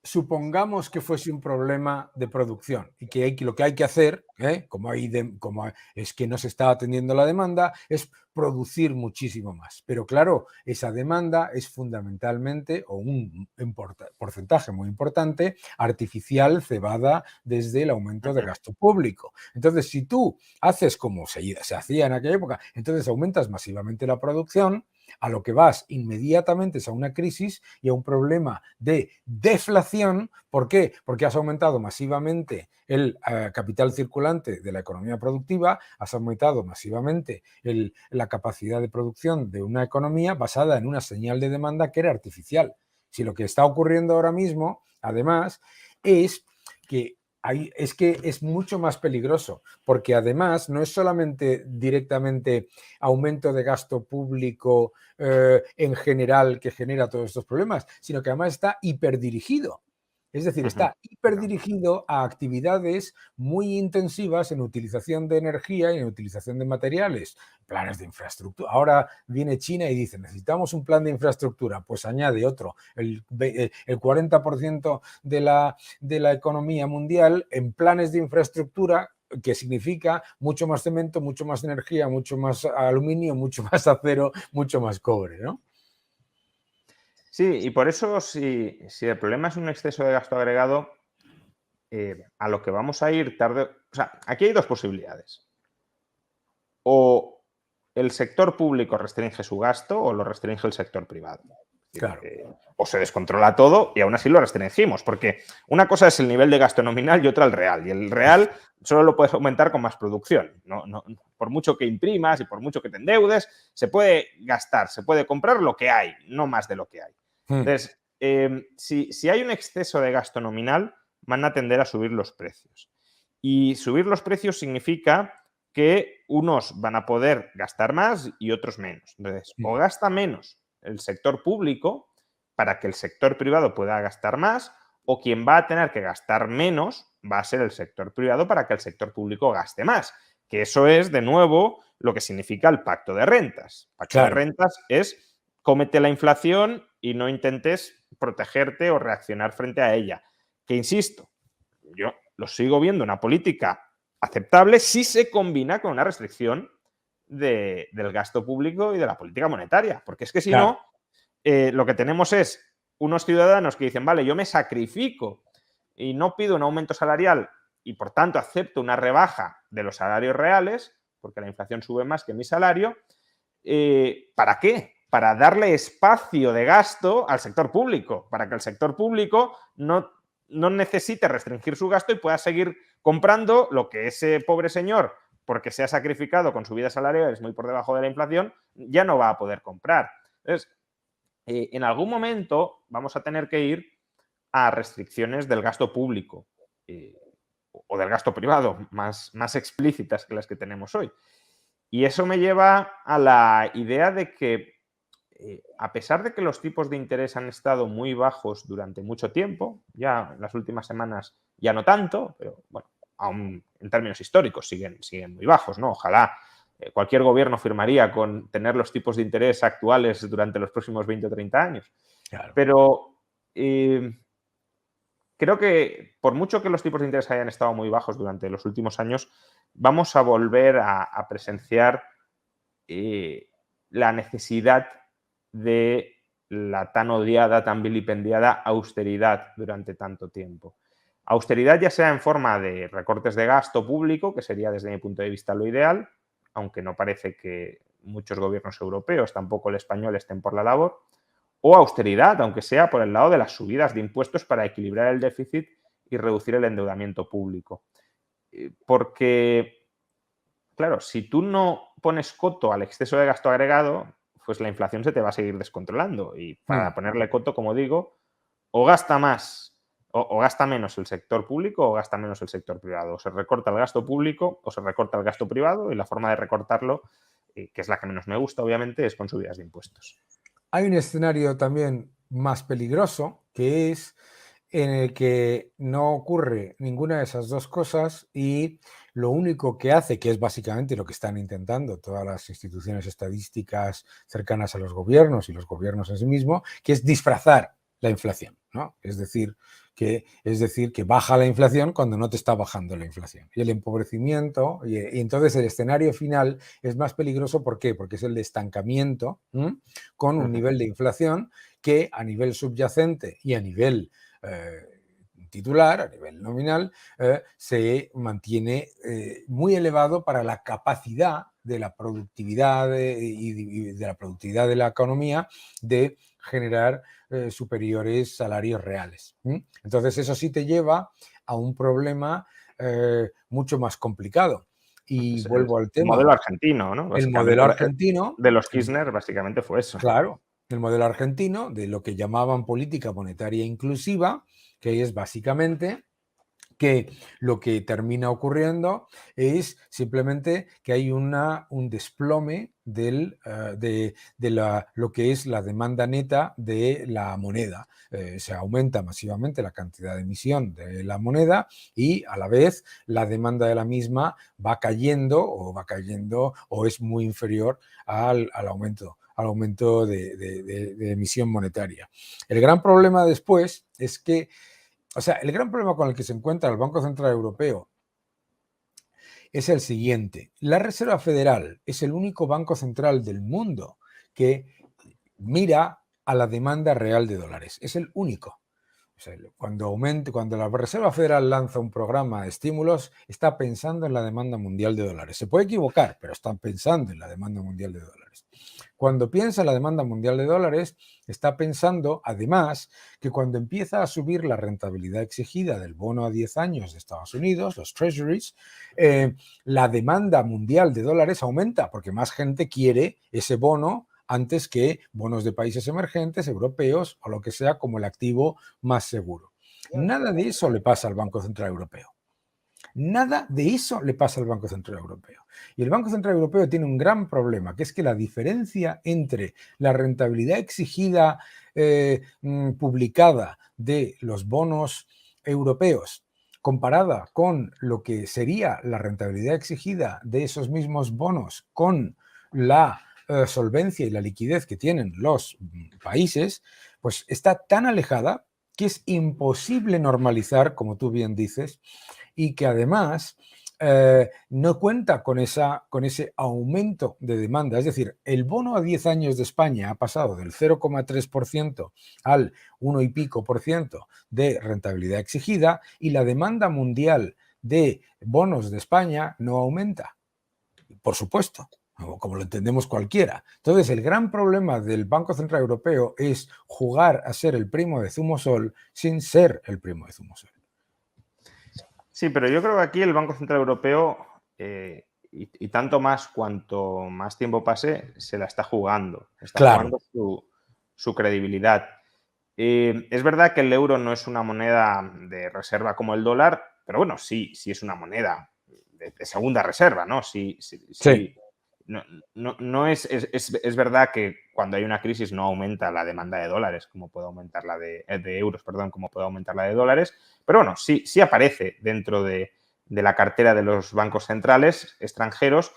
supongamos que fuese un problema de producción y que lo que hay que hacer, como es que no se está atendiendo la demanda, es producir muchísimo más. Pero claro, esa demanda es fundamentalmente, o un porcentaje muy importante, artificial, cebada desde el aumento de gasto público. Entonces, si tú haces como se hacía en aquella época, entonces aumentas masivamente la producción, a lo que vas inmediatamente es a una crisis y a un problema de deflación. ¿Por qué? Porque has aumentado masivamente el capital circulante de la economía productiva, has aumentado masivamente la capacidad de producción de una economía basada en una señal de demanda que era artificial. Si lo que está ocurriendo ahora mismo, además, es que es mucho más peligroso, porque además no es solamente directamente aumento de gasto público en general que genera todos estos problemas, sino que además está hiperdirigido. Es decir, está hiperdirigido a actividades muy intensivas en utilización de energía y en utilización de materiales, planes de infraestructura. Ahora viene China y dice, necesitamos un plan de infraestructura, pues añade otro. El 40% de la economía mundial en planes de infraestructura, que significa mucho más cemento, mucho más energía, mucho más aluminio, mucho más acero, mucho más cobre, ¿no? Sí, y por eso si el problema es un exceso de gasto agregado, a lo que vamos a ir tarde... O sea, aquí hay dos posibilidades. O el sector público restringe su gasto o lo restringe el sector privado. Claro. O se descontrola todo y aún así lo restringimos, porque una cosa es el nivel de gasto nominal y otra el real. Y el real solo lo puedes aumentar con más producción. No, por mucho que imprimas y por mucho que te endeudes, se puede gastar, se puede comprar lo que hay, no más de lo que hay. Entonces, si hay un exceso de gasto nominal, van a tender a subir los precios. Y subir los precios significa que unos van a poder gastar más y otros menos. Entonces, o gasta menos el sector público para que el sector privado pueda gastar más, o quien va a tener que gastar menos va a ser el sector privado para que el sector público gaste más. Que eso es, de nuevo, lo que significa el pacto de rentas. El pacto de rentas es cómete la inflación y no intentes protegerte o reaccionar frente a ella. Que insisto, yo lo sigo viendo una política aceptable si se combina con una restricción del gasto público y de la política monetaria, porque es que si Claro. no, lo que tenemos es unos ciudadanos que dicen, vale, yo me sacrifico y no pido un aumento salarial y por tanto acepto una rebaja de los salarios reales, porque la inflación sube más que mi salario, ¿para qué? Para darle espacio de gasto al sector público, para que el sector público no necesite restringir su gasto y pueda seguir comprando lo que ese pobre señor, porque se ha sacrificado con subidas salariales muy por debajo de la inflación, ya no va a poder comprar. Entonces, en algún momento vamos a tener que ir a restricciones del gasto público o del gasto privado, más explícitas que las que tenemos hoy. Y eso me lleva a la idea de que, a pesar de que los tipos de interés han estado muy bajos durante mucho tiempo, ya en las últimas semanas ya no tanto, pero bueno, aún en términos históricos siguen muy bajos, ¿no? Ojalá cualquier gobierno firmaría con tener los tipos de interés actuales durante los próximos 20 o 30 años. Claro. Pero creo que por mucho que los tipos de interés hayan estado muy bajos durante los últimos años, vamos a volver a presenciar la necesidad de la tan odiada, tan vilipendiada austeridad durante tanto tiempo. Austeridad ya sea en forma de recortes de gasto público, que sería desde mi punto de vista lo ideal, aunque no parece que muchos gobiernos europeos, tampoco el español, estén por la labor, o austeridad, aunque sea por el lado de las subidas de impuestos para equilibrar el déficit y reducir el endeudamiento público. Porque, claro, si tú no pones coto al exceso de gasto agregado, pues la inflación se te va a seguir descontrolando. Y para ponerle coto, como digo, o gasta más o gasta menos el sector público o gasta menos el sector privado. O se recorta el gasto público o se recorta el gasto privado, y la forma de recortarlo, que es la que menos me gusta, obviamente, es con subidas de impuestos. Hay un escenario también más peligroso, que es en el que no ocurre ninguna de esas dos cosas y lo único que hace, que es básicamente lo que están intentando todas las instituciones estadísticas cercanas a los gobiernos y los gobiernos en sí mismos, que es disfrazar la inflación, ¿no? Es decir, que baja la inflación cuando no te está bajando la inflación. Y el empobrecimiento, y entonces el escenario final es más peligroso. ¿Por qué? Porque es el de estancamiento, con un nivel de inflación que a nivel subyacente y a nivel titular, a nivel nominal, se mantiene muy elevado para la capacidad de la productividad y de la productividad de la economía de generar superiores salarios reales. Entonces eso sí te lleva a un problema mucho más complicado. Y vuelvo al tema. El modelo argentino, ¿no? El modelo argentino. De los Kirchner básicamente fue eso. Claro, el modelo argentino de lo que llamaban política monetaria inclusiva, que es básicamente que lo que termina ocurriendo es simplemente que hay un desplome de lo que es la demanda neta de la moneda. Se aumenta masivamente la cantidad de emisión de la moneda y a la vez la demanda de la misma va cayendo o es muy inferior al aumento de emisión monetaria. El gran problema después es que el gran problema con el que se encuentra el Banco Central Europeo es el siguiente. La Reserva Federal es el único banco central del mundo que mira a la demanda real de dólares. Es el único. Cuando la Reserva Federal lanza un programa de estímulos, está pensando en la demanda mundial de dólares. Se puede equivocar, pero están pensando en la demanda mundial de dólares. Cuando piensa en la demanda mundial de dólares, está pensando, además, que cuando empieza a subir la rentabilidad exigida del bono a 10 años de Estados Unidos, los treasuries, la demanda mundial de dólares aumenta porque más gente quiere ese bono antes que bonos de países emergentes, europeos o lo que sea como el activo más seguro. Nada de eso le pasa al Banco Central Europeo. Nada de eso le pasa al Banco Central Europeo. Y el Banco Central Europeo tiene un gran problema, que es que la diferencia entre la rentabilidad exigida publicada de los bonos europeos comparada con lo que sería la rentabilidad exigida de esos mismos bonos con la solvencia y la liquidez que tienen los países, pues está tan alejada que es imposible normalizar, como tú bien dices, y que además no cuenta con ese aumento de demanda. Es decir, el bono a 10 años de España ha pasado del 0,3% al 1 y pico por ciento de rentabilidad exigida y la demanda mundial de bonos de España no aumenta, por supuesto, como lo entendemos cualquiera. Entonces, el gran problema del Banco Central Europeo es jugar a ser el primo de Zumosol sin ser el primo de Zumosol. Sí, pero yo creo que aquí el Banco Central Europeo, y tanto más cuanto más tiempo pase, se la está jugando. Está Claro. jugando su credibilidad. Es verdad que el euro no es una moneda de reserva como el dólar, pero bueno, sí es una moneda de segunda reserva, ¿no? Sí. No es verdad que cuando hay una crisis no aumenta la demanda de dólares, como puede aumentar la de euros, perdón, como puede aumentar la de dólares, pero bueno, sí aparece dentro de la cartera de los bancos centrales extranjeros,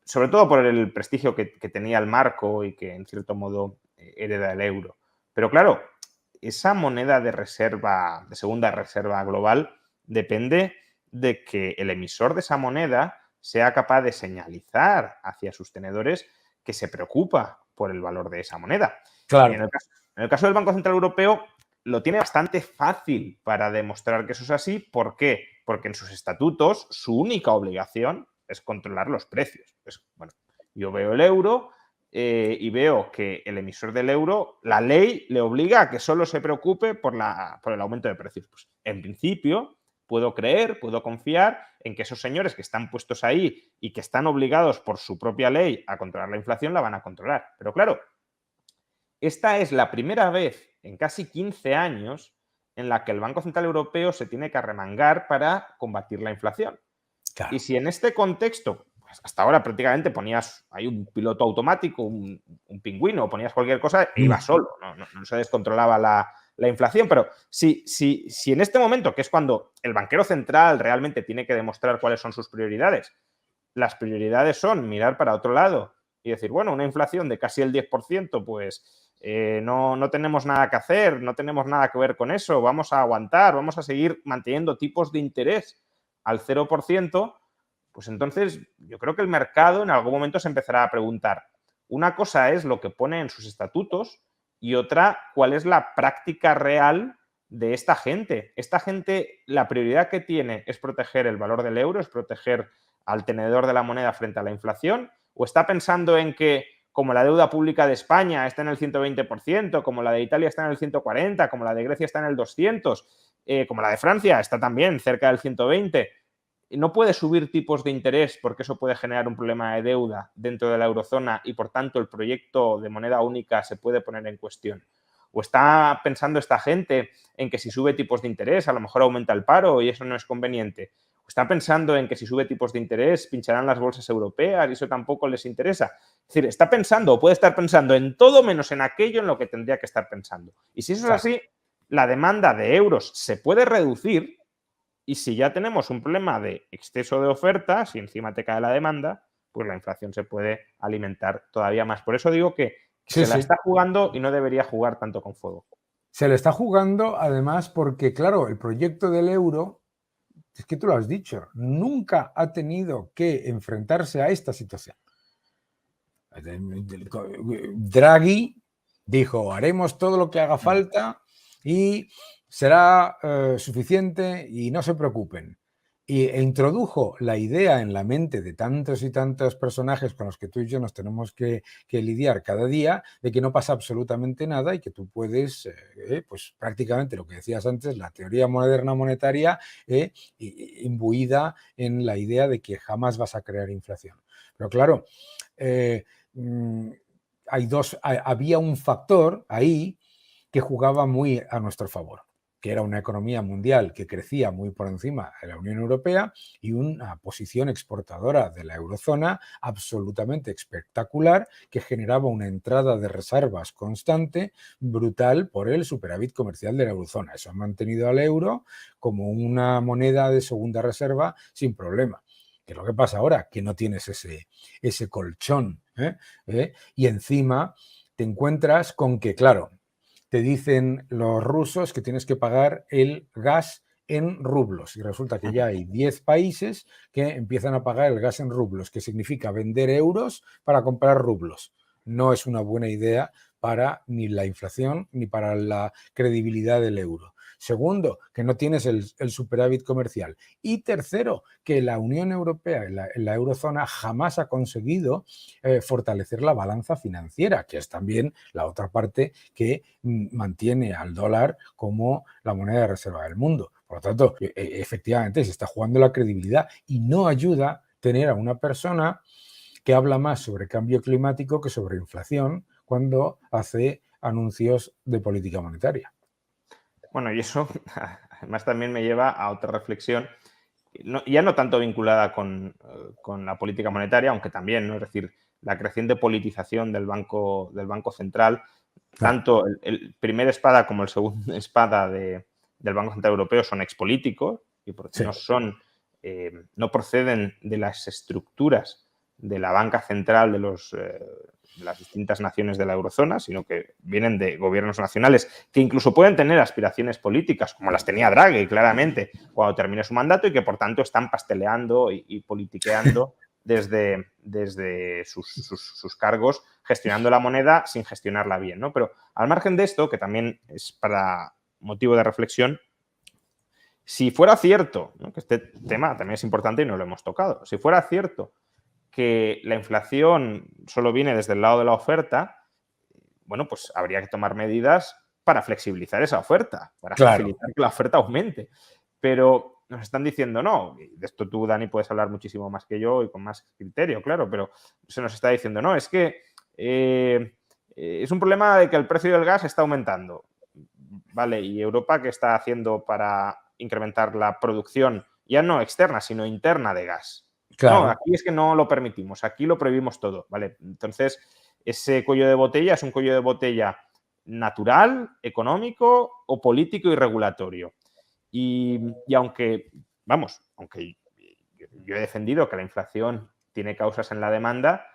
sobre todo por el prestigio que tenía el marco y que en cierto modo hereda el euro. Pero claro, esa moneda de reserva, de segunda reserva global, depende de que el emisor de esa moneda sea capaz de señalizar hacia sus tenedores que se preocupa por el valor de esa moneda. Claro. En el caso del Banco Central Europeo lo tiene bastante fácil para demostrar que eso es así. ¿Por qué? Porque en sus estatutos su única obligación es controlar los precios. Bueno, yo veo el euro y veo que el emisor del euro, la ley le obliga a que solo se preocupe por el aumento de precios. Pues, en principio, puedo creer, puedo confiar en que esos señores que están puestos ahí y que están obligados por su propia ley a controlar la inflación, la van a controlar. Pero claro, esta es la primera vez en casi 15 años en la que el Banco Central Europeo se tiene que arremangar para combatir la inflación. Claro. Y si en este contexto, pues hasta ahora prácticamente ponías ahí un piloto automático, un pingüino, ponías cualquier cosa e iba solo, no se descontrolaba la inflación. Pero si en este momento, que es cuando el banquero central realmente tiene que demostrar cuáles son sus prioridades, las prioridades son mirar para otro lado y decir, bueno, una inflación de casi el 10%, pues no tenemos nada que hacer, no tenemos nada que ver con eso, vamos a aguantar, vamos a seguir manteniendo tipos de interés al 0%, pues entonces yo creo que el mercado en algún momento se empezará a preguntar. Una cosa es lo que pone en sus estatutos y otra, cuál es la práctica real de esta gente. Esta gente, la prioridad que tiene es proteger el valor del euro, es proteger al tenedor de la moneda frente a la inflación, o está pensando en que como la deuda pública de España está en el 120%, como la de Italia está en el 140%, como la de Grecia está en el 200%, como la de Francia está también cerca del 120%, no puede subir tipos de interés porque eso puede generar un problema de deuda dentro de la eurozona y por tanto el proyecto de moneda única se puede poner en cuestión. ¿O está pensando esta gente en que si sube tipos de interés a lo mejor aumenta el paro y eso no es conveniente? ¿O está pensando en que si sube tipos de interés pincharán las bolsas europeas y eso tampoco les interesa? Es decir, está pensando o puede estar pensando en todo menos en aquello en lo que tendría que estar pensando. Y si eso es así, la demanda de euros se puede reducir. Y si ya tenemos un problema de exceso de oferta, si encima te cae la demanda, pues la inflación se puede alimentar todavía más. Por eso digo que se la está jugando y no debería jugar tanto con fuego. Se le está jugando además porque, claro, el proyecto del euro, es que tú lo has dicho, nunca ha tenido que enfrentarse a esta situación. Draghi dijo, haremos todo lo que haga falta y será suficiente y no se preocupen. E introdujo la idea en la mente de tantos y tantos personajes con los que tú y yo nos tenemos que lidiar cada día de que no pasa absolutamente nada y que tú puedes, pues prácticamente lo que decías antes, la teoría moderna monetaria imbuida en la idea de que jamás vas a crear inflación. Pero claro, había un factor ahí que jugaba muy a nuestro favor, que era una economía mundial que crecía muy por encima de la Unión Europea y una posición exportadora de la eurozona absolutamente espectacular que generaba una entrada de reservas constante, brutal, por el superávit comercial de la eurozona. Eso ha mantenido al euro como una moneda de segunda reserva sin problema. ¿Qué es lo que pasa ahora? Que no tienes ese colchón. Y encima te encuentras con que, claro, te dicen los rusos que tienes que pagar el gas en rublos y resulta que ya hay 10 países que empiezan a pagar el gas en rublos, que significa vender euros para comprar rublos. No es una buena idea para ni la inflación ni para la credibilidad del euro. Segundo, que no tienes el superávit comercial. Y tercero, que la Unión Europea, la eurozona, jamás ha conseguido fortalecer la balanza financiera, que es también la otra parte que mantiene al dólar como la moneda de reserva del mundo. Por lo tanto, efectivamente se está jugando la credibilidad y no ayuda tener a una persona que habla más sobre cambio climático que sobre inflación cuando hace anuncios de política monetaria. Bueno, y eso además también me lleva a otra reflexión, ya no tanto vinculada con la política monetaria, aunque también, ¿no? Es decir, la creciente politización del Banco Central, tanto el primer espada como el segundo espada del Banco Central Europeo son expolíticos y porque no proceden de las estructuras de la banca central de las distintas naciones de la eurozona, sino que vienen de gobiernos nacionales que incluso pueden tener aspiraciones políticas, como las tenía Draghi, claramente, cuando termine su mandato y que, por tanto, están pasteleando y politiqueando desde sus cargos, gestionando la moneda sin gestionarla bien, ¿no? Pero al margen de esto, que también es para motivo de reflexión, si fuera cierto, ¿no?, que este tema también es importante y no lo hemos tocado, si fuera cierto que la inflación solo viene desde el lado de la oferta, bueno, pues habría que tomar medidas para flexibilizar esa oferta, para facilitar que la oferta aumente. Pero nos están diciendo no, y de esto tú, Dani, puedes hablar muchísimo más que yo y con más criterio, claro, pero se nos está diciendo no, es que es un problema de que el precio del gas está aumentando. Vale, ¿y Europa qué está haciendo para incrementar la producción, ya no externa, sino interna de gas? Claro. No, aquí es que no lo permitimos, aquí lo prohibimos todo, ¿vale? Entonces, ese cuello de botella es un cuello de botella natural, económico o político y regulatorio. Y aunque yo he defendido que la inflación tiene causas en la demanda,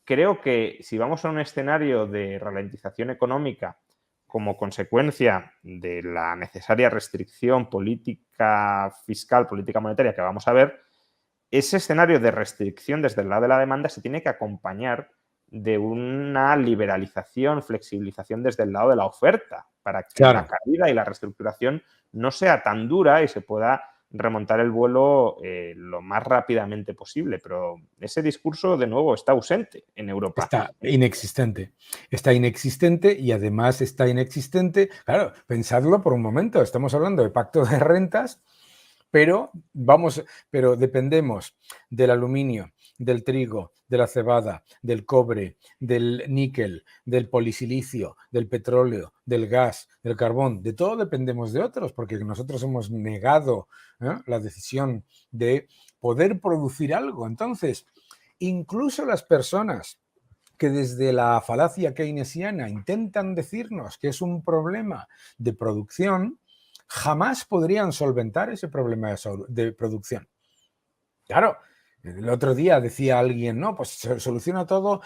creo que si vamos a un escenario de ralentización económica como consecuencia de la necesaria restricción política fiscal, política monetaria que vamos a ver, ese escenario de restricción desde el lado de la demanda se tiene que acompañar de una liberalización, flexibilización desde el lado de la oferta, para que la caída y la reestructuración no sea tan dura y se pueda remontar el vuelo lo más rápidamente posible. Pero ese discurso, de nuevo, está ausente en Europa. Está inexistente y además está inexistente. Claro, pensadlo por un momento, estamos hablando de pacto de rentas, pero dependemos del aluminio, del trigo, de la cebada, del cobre, del níquel, del polisilicio, del petróleo, del gas, del carbón, de todo dependemos de otros, porque nosotros hemos negado la decisión de poder producir algo. Entonces, incluso las personas que desde la falacia keynesiana intentan decirnos que es un problema de producción, jamás podrían solventar ese problema de producción. Claro, el otro día decía alguien, no, pues se soluciona todo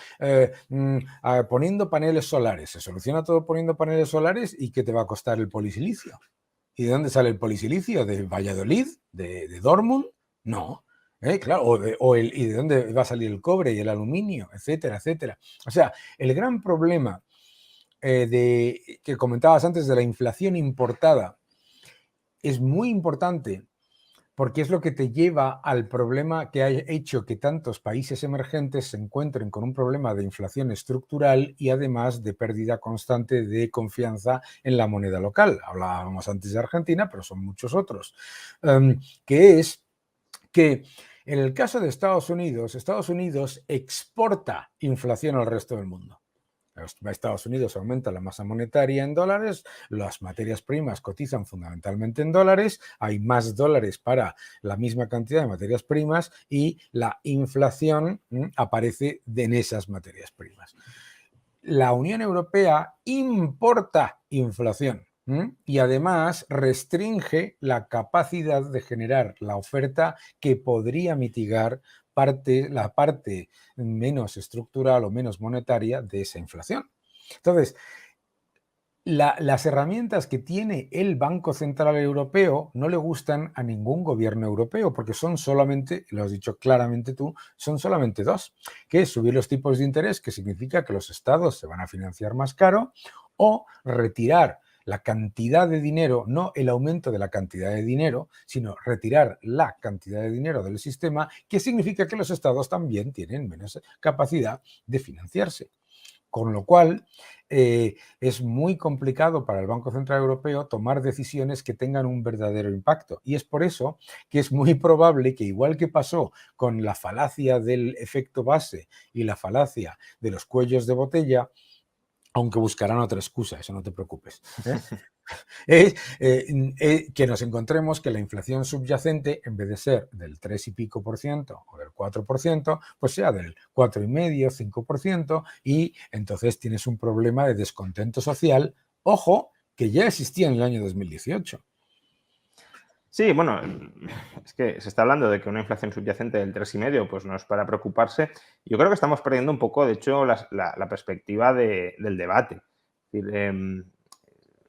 poniendo paneles solares. Se soluciona todo poniendo paneles solares y ¿qué te va a costar el polisilicio? ¿Y de dónde sale el polisilicio? ¿De Valladolid? ¿De Dortmund? No. Claro, ¿y de dónde va a salir el cobre y el aluminio? Etcétera, etcétera. O sea, el gran problema que comentabas antes de la inflación importada es muy importante porque es lo que te lleva al problema que ha hecho que tantos países emergentes se encuentren con un problema de inflación estructural y además de pérdida constante de confianza en la moneda local. Hablábamos antes de Argentina, pero son muchos otros. Que es que en el caso de Estados Unidos exporta inflación al resto del mundo. Estados Unidos aumenta la masa monetaria en dólares, las materias primas cotizan fundamentalmente en dólares, hay más dólares para la misma cantidad de materias primas y la inflación aparece en esas materias primas. La Unión Europea importa inflación y además restringe la capacidad de generar la oferta que podría mitigar la parte menos estructural o menos monetaria de esa inflación. Entonces, las herramientas que tiene el Banco Central Europeo no le gustan a ningún gobierno europeo, porque son solamente, lo has dicho claramente tú, son solamente dos, que es subir los tipos de interés, que significa que los estados se van a financiar más caro, o retirar la cantidad de dinero, no el aumento de la cantidad de dinero, sino retirar la cantidad de dinero del sistema, que significa que los estados también tienen menos capacidad de financiarse. Con lo cual, es muy complicado para el Banco Central Europeo tomar decisiones que tengan un verdadero impacto. Y es por eso que es muy probable que, igual que pasó con la falacia del efecto base y la falacia de los cuellos de botella, aunque buscarán otra excusa, eso no te preocupes, que nos encontremos que la inflación subyacente, en vez de ser del 3 y pico por ciento o del 4%, pues sea del 4,5, 5%, y entonces tienes un problema de descontento social, ojo, que ya existía en el año 2018. Sí, bueno, es que se está hablando de que una inflación subyacente del 3,5 pues no es para preocuparse. Yo creo que estamos perdiendo un poco, de hecho, la perspectiva del debate. Es decir,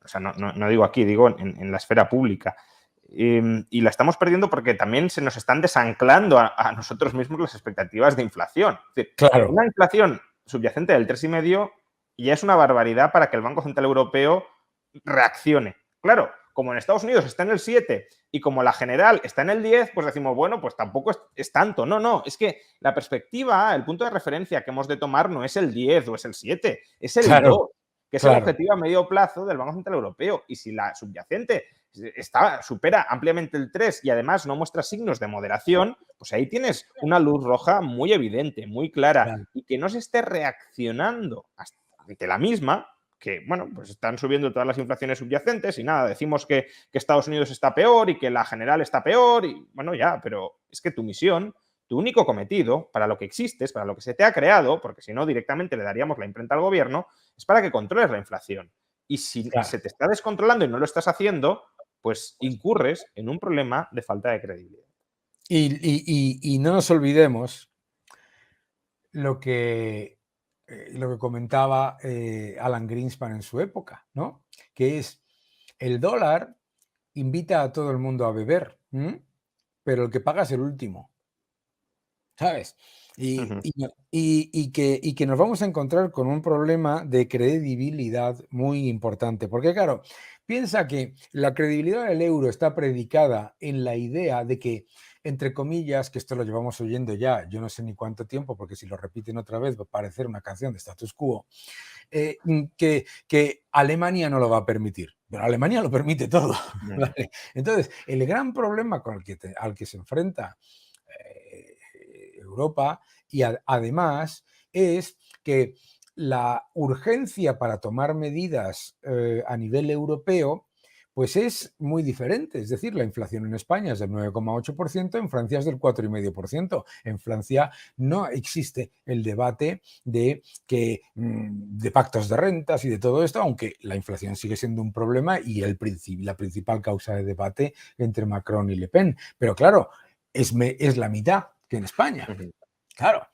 o sea, no digo aquí, digo en la esfera pública. Y la estamos perdiendo porque también se nos están desanclando a nosotros mismos las expectativas de inflación. Es decir, Claro. una inflación subyacente del 3,5 ya es una barbaridad para que el Banco Central Europeo reaccione. Claro, como en Estados Unidos está en el 7 y como la general está en el 10, pues decimos, bueno, pues tampoco es tanto. No, es que la perspectiva, el punto de referencia que hemos de tomar no es el 10 o es el 7, es el 2, que es el objetivo a medio plazo del Banco Central Europeo. Y si la subyacente supera ampliamente el 3 y además no muestra signos de moderación, pues ahí tienes una luz roja muy evidente, muy clara, y que no se esté reaccionando ante la misma, que, bueno, pues están subiendo todas las inflaciones subyacentes y nada, decimos que Estados Unidos está peor y que la general está peor y, bueno, ya, pero es que tu misión, tu único cometido, para lo que existes, para lo que se te ha creado, porque si no directamente le daríamos la imprenta al gobierno, es para que controles la inflación. Y si se te está descontrolando y no lo estás haciendo, pues incurres en un problema de falta de credibilidad. Y no nos olvidemos lo que comentaba Alan Greenspan en su época, ¿no? Que es el dólar invita a todo el mundo a beber, pero el que paga es el último, ¿sabes? Y que nos vamos a encontrar con un problema de credibilidad muy importante, porque claro, piensa que la credibilidad del euro está predicada en la idea de que, entre comillas, que esto lo llevamos oyendo ya, yo no sé ni cuánto tiempo, porque si lo repiten otra vez va a parecer una canción de status quo, que Alemania no lo va a permitir, pero Alemania lo permite todo. ¿Vale? Entonces, el gran problema al que se enfrenta Europa y además es que la urgencia para tomar medidas a nivel europeo pues es muy diferente. Es decir, la inflación en España es del 9,8%, en Francia es del 4,5%. En Francia no existe el debate de pactos de rentas y de todo esto, aunque la inflación sigue siendo un problema y la principal causa de debate entre Macron y Le Pen. Pero claro, es la mitad que en España. Claro.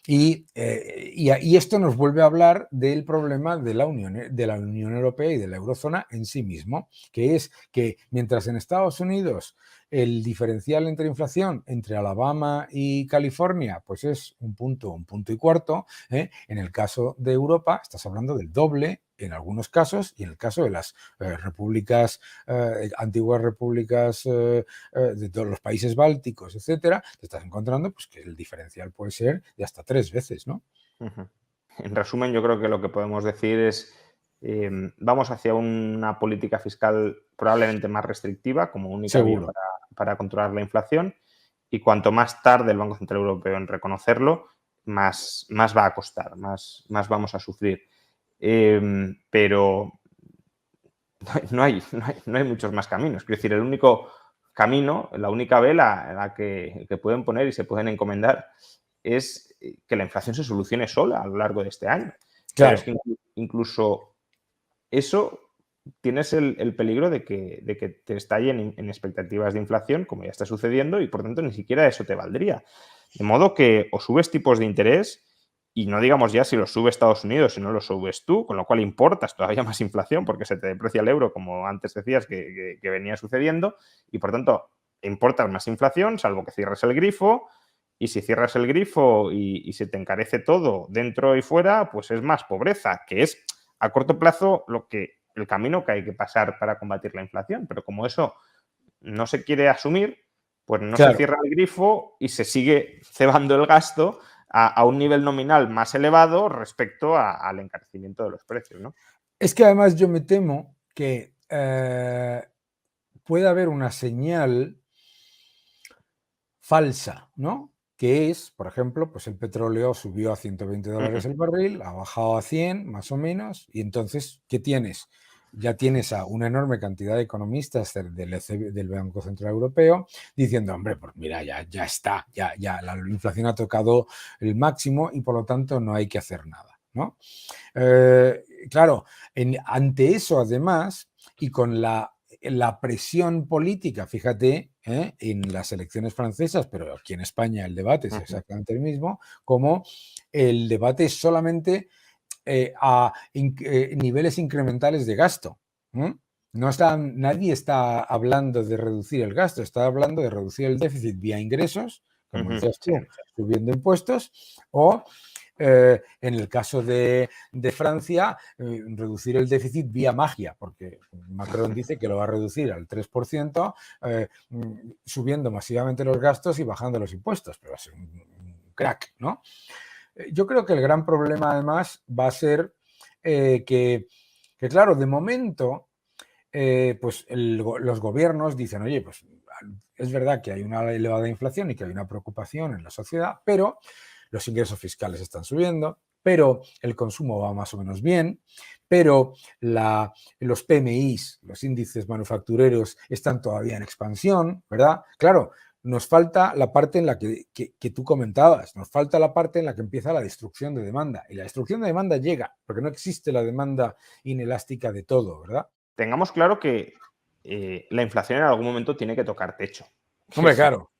Y esto nos vuelve a hablar del problema de la Unión Europea y de la eurozona en sí mismo, que es que mientras en Estados Unidos el diferencial entre inflación entre Alabama y California pues es un punto y cuarto, en el caso de Europa estás hablando del doble en algunos casos, y en el caso de las antiguas repúblicas de todos los países bálticos, etcétera, te estás encontrando pues que el diferencial puede ser de hasta 3 veces, ¿no? En resumen, yo creo que lo que podemos decir es vamos hacia una política fiscal probablemente más restrictiva como única vía para controlar la inflación, y cuanto más tarde el Banco Central Europeo en reconocerlo, más va a costar, más vamos a sufrir. Pero no hay muchos más caminos. Quiero decir, el único camino, la única vela en la que pueden poner y se pueden encomendar es que la inflación se solucione sola a lo largo de este año. Claro. Pero es que incluso eso tienes el peligro de que te estallen en expectativas de inflación, como ya está sucediendo, y por tanto ni siquiera eso te valdría. De modo que o subes tipos de interés Y no digamos ya si lo sube Estados Unidos, si no lo subes tú, con lo cual importas todavía más inflación porque se te deprecia el euro, como antes decías que venía sucediendo, y por tanto importas más inflación, salvo que cierres el grifo, y si cierras el grifo y se te encarece todo dentro y fuera, pues es más pobreza, que es a corto plazo el camino que hay que pasar para combatir la inflación. Pero como eso no se quiere asumir, pues no se cierra el grifo y se sigue cebando el gasto a un nivel nominal más elevado respecto al encarecimiento de los precios, ¿no? Es que además yo me temo que puede haber una señal falsa, ¿no? Que es, por ejemplo, pues el petróleo subió a $120 el barril, ha bajado a 100 más o menos, y entonces, ¿qué tienes? Ya tienes a una enorme cantidad de economistas del Banco Central Europeo diciendo, hombre, pues mira, ya está, ya la inflación ha tocado el máximo y por lo tanto no hay que hacer nada, ¿no? Claro, ante eso además, y con la presión política, fíjate, en las elecciones francesas, pero aquí en España el debate es exactamente el mismo, como el debate es solamente a niveles incrementales de gasto. Nadie está hablando de reducir el gasto, está hablando de reducir el déficit vía ingresos, como decías tú, subiendo impuestos, o en el caso de Francia, reducir el déficit vía magia, porque Macron dice que lo va a reducir al 3%, subiendo masivamente los gastos y bajando los impuestos, pero va a ser un crack, ¿no? Yo creo que el gran problema, además, va a ser que, claro, de momento, pues los gobiernos dicen, oye, pues es verdad que hay una elevada inflación y que hay una preocupación en la sociedad, pero los ingresos fiscales están subiendo, pero el consumo va más o menos bien, pero los PMIs, los índices manufactureros, están todavía en expansión, ¿verdad? Claro, nos falta la parte en la que tú comentabas, nos falta la parte en la que empieza la destrucción de demanda. Y la destrucción de demanda llega, porque no existe la demanda inelástica de todo, ¿verdad? Tengamos claro que la inflación en algún momento tiene que tocar techo. Hombre, claro.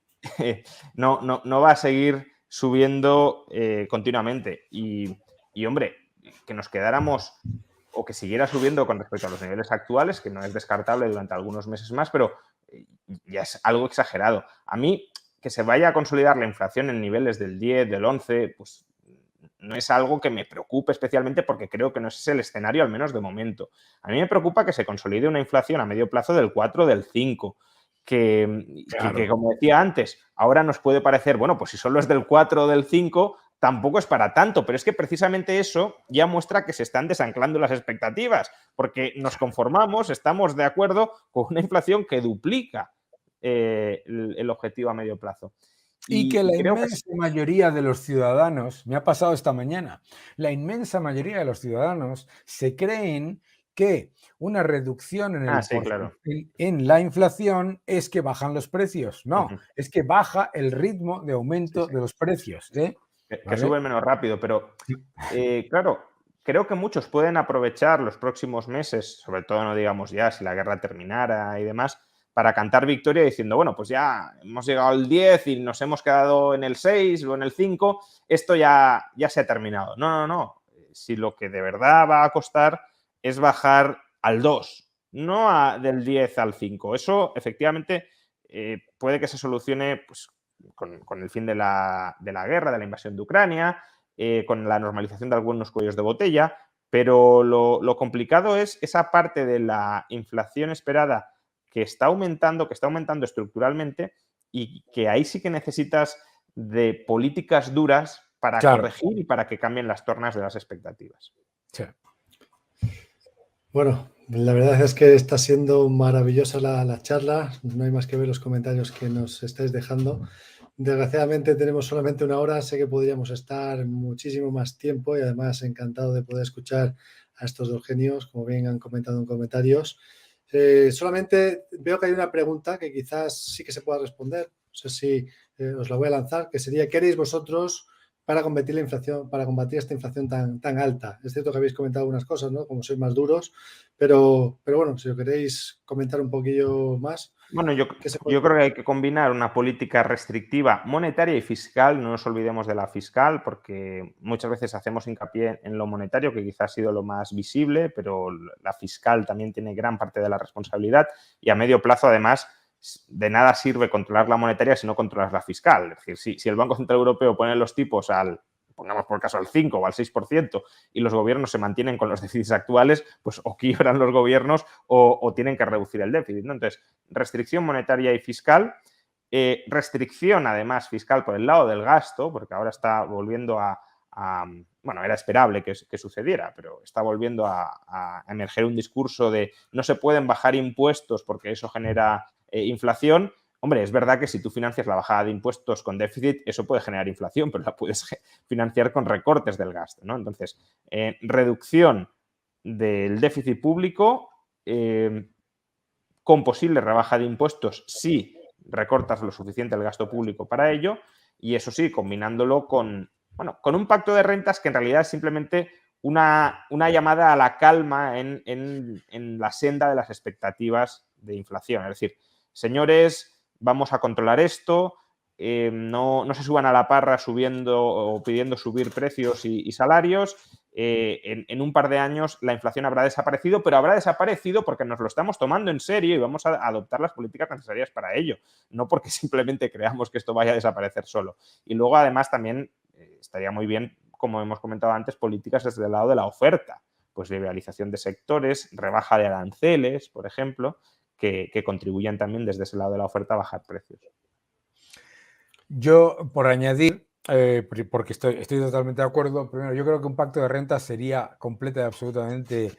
No va a seguir subiendo continuamente. Y, hombre, que nos quedáramos o que siguiera subiendo con respecto a los niveles actuales, que no es descartable durante algunos meses más, pero ya es algo exagerado. A mí, que se vaya a consolidar la inflación en niveles del 10, del 11, pues no es algo que me preocupe especialmente porque creo que no es el escenario, al menos de momento. A mí me preocupa que se consolide una inflación a medio plazo del 4 o del 5, que como decía antes, ahora nos puede parecer, bueno, pues si solo es del 4 o del 5, tampoco es para tanto, pero es que precisamente eso ya muestra que se están desanclando las expectativas, porque nos conformamos, estamos de acuerdo con una inflación que duplica el objetivo a medio plazo. Y que la inmensa mayoría de los ciudadanos, me ha pasado esta mañana, la inmensa mayoría de los ciudadanos se creen que una reducción en la inflación es que bajan los precios. No, es que baja el ritmo de aumento de los precios. Que suben menos rápido, pero claro, creo que muchos pueden aprovechar los próximos meses, sobre todo no digamos ya si la guerra terminara y demás, para cantar victoria diciendo, bueno, pues ya hemos llegado al 10 y nos hemos quedado en el 6 o en el 5, esto ya se ha terminado. No. Si lo que de verdad va a costar es bajar al 2, no del 10 al 5. Eso, efectivamente, puede que se solucione pues, con el fin de la guerra, de la invasión de Ucrania, con la normalización de algunos cuellos de botella, pero lo complicado es esa parte de la inflación esperada que está aumentando estructuralmente y que ahí sí que necesitas de políticas duras para corregir y para que cambien las tornas de las expectativas. Sí. Bueno, la verdad es que está siendo maravillosa la charla. No hay más que ver los comentarios que nos estáis dejando. Desgraciadamente tenemos solamente una hora. Sé que podríamos estar muchísimo más tiempo y además encantado de poder escuchar a estos dos genios, como bien han comentado en comentarios. Solamente veo que hay una pregunta que quizás sí que se pueda responder. No sé si os la voy a lanzar, que sería, ¿qué haréis vosotros para combatir la inflación, para combatir esta inflación tan alta. Es cierto que habéis comentado algunas cosas, ¿no? Como sois más duros, pero bueno, si lo queréis comentar un poquillo más. Bueno, yo puede... creo que hay que combinar una política restrictiva monetaria y fiscal. No nos olvidemos de la fiscal, porque muchas veces hacemos hincapié en lo monetario, que quizás ha sido lo más visible, pero la fiscal también tiene gran parte de la responsabilidad y a medio plazo, además, de nada sirve controlar la monetaria si no controlas la fiscal. Es decir, si el Banco Central Europeo pone los tipos pongamos por caso al 5 o al 6%, y los gobiernos se mantienen con los déficits actuales, pues o quiebran los gobiernos o tienen que reducir el déficit, ¿no? Entonces, restricción monetaria y fiscal, restricción además fiscal por el lado del gasto, porque ahora está volviendo bueno, era esperable que sucediera, pero está volviendo a emerger un discurso de no se pueden bajar impuestos porque eso genera inflación. Hombre, es verdad que si tú financias la bajada de impuestos con déficit, eso puede generar inflación, pero la puedes financiar con recortes del gasto, ¿no? Entonces, reducción del déficit público con posible rebaja de impuestos si recortas lo suficiente el gasto público para ello, y eso sí, combinándolo con un pacto de rentas que en realidad es simplemente una llamada a la calma en la senda de las expectativas de inflación. Es decir, señores, vamos a controlar esto, no se suban a la parra subiendo o pidiendo subir precios y salarios. En un par de años la inflación habrá desaparecido, pero habrá desaparecido porque nos lo estamos tomando en serio y vamos a adoptar las políticas necesarias para ello, no porque simplemente creamos que esto vaya a desaparecer solo. Y luego, además, también estaría muy bien, como hemos comentado antes, políticas desde el lado de la oferta, pues liberalización de sectores, rebaja de aranceles, por ejemplo, que contribuyan también desde ese lado de la oferta a bajar precios. Yo, por añadir, porque estoy totalmente de acuerdo, primero, yo creo que un pacto de rentas sería completa y absolutamente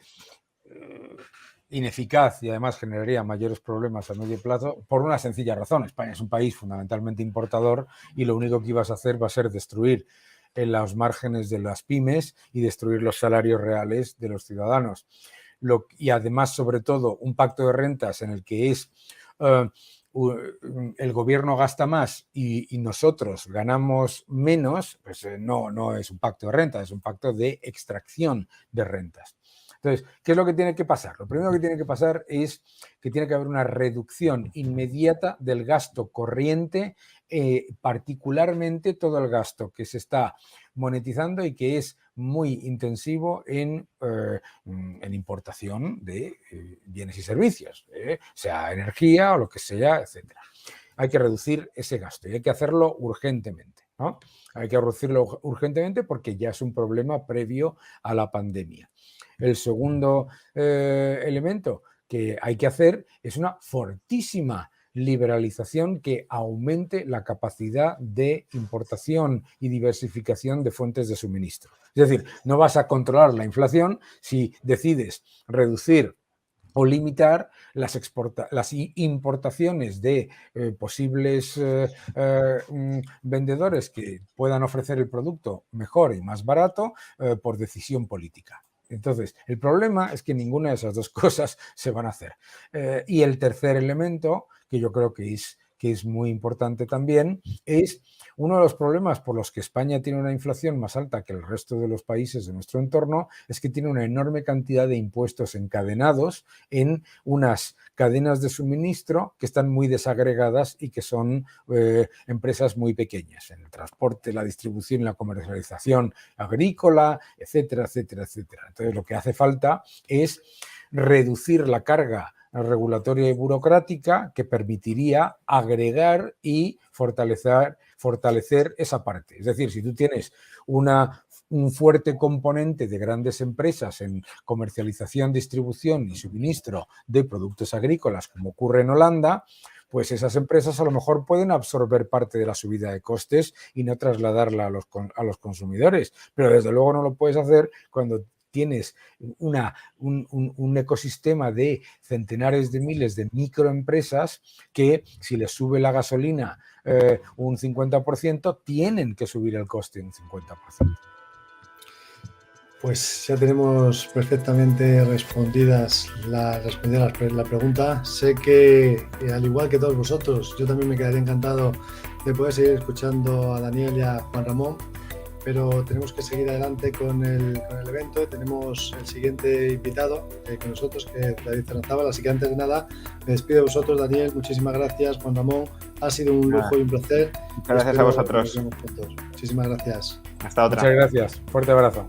ineficaz y además generaría mayores problemas a medio plazo por una sencilla razón. España es un país fundamentalmente importador y lo único que ibas a hacer va a ser destruir los márgenes de las pymes y destruir los salarios reales de los ciudadanos. Y además, sobre todo, un pacto de rentas en el que el gobierno gasta más y nosotros ganamos menos, pues no es un pacto de rentas, es un pacto de extracción de rentas. Entonces, ¿qué es lo que tiene que pasar? Lo primero que tiene que pasar es que tiene que haber una reducción inmediata del gasto corriente, particularmente todo el gasto que se está monetizando y que es muy intensivo en importación de bienes y servicios, sea energía o lo que sea, etcétera. Hay que reducir ese gasto y hay que hacerlo urgentemente, ¿no? Hay que reducirlo urgentemente porque ya es un problema previo a la pandemia. El segundo elemento que hay que hacer es una fortísima liberalización que aumente la capacidad de importación y diversificación de fuentes de suministro. Es decir, no vas a controlar la inflación si decides reducir o limitar las importaciones de posibles vendedores que puedan ofrecer el producto mejor y más barato por decisión política. Entonces, el problema es que ninguna de esas dos cosas se van a hacer. Y el tercer elemento, que yo creo que es muy importante también, es uno de los problemas por los que España tiene una inflación más alta que el resto de los países de nuestro entorno, es que tiene una enorme cantidad de impuestos encadenados en unas cadenas de suministro que están muy desagregadas y que son empresas muy pequeñas, en el transporte, la distribución y la comercialización agrícola, etcétera, etcétera, etcétera. Entonces, lo que hace falta es reducir la carga regulatoria y burocrática que permitiría agregar y fortalecer esa parte. Es decir, si tú tienes un fuerte componente de grandes empresas en comercialización, distribución y suministro de productos agrícolas, como ocurre en Holanda, pues esas empresas a lo mejor pueden absorber parte de la subida de costes y no trasladarla a los consumidores. Pero desde luego no lo puedes hacer cuando tienes un ecosistema de centenares de miles de microempresas que si les sube la gasolina un 50%, tienen que subir el coste un 50%. Pues ya tenemos perfectamente respondida la pregunta. Sé que, al igual que todos vosotros, yo también me quedaría encantado de poder seguir escuchando a Daniel y a Juan Ramón. pero tenemos que seguir adelante con el evento. Tenemos el siguiente invitado con nosotros, que es David Ferranzábal. Así que antes de nada, me despido de vosotros, Daniel. Muchísimas gracias, Juan Ramón. Ha sido un lujo y un placer. Muchas gracias a vosotros. Muchísimas gracias. Hasta otra. Muchas gracias. Fuerte abrazo.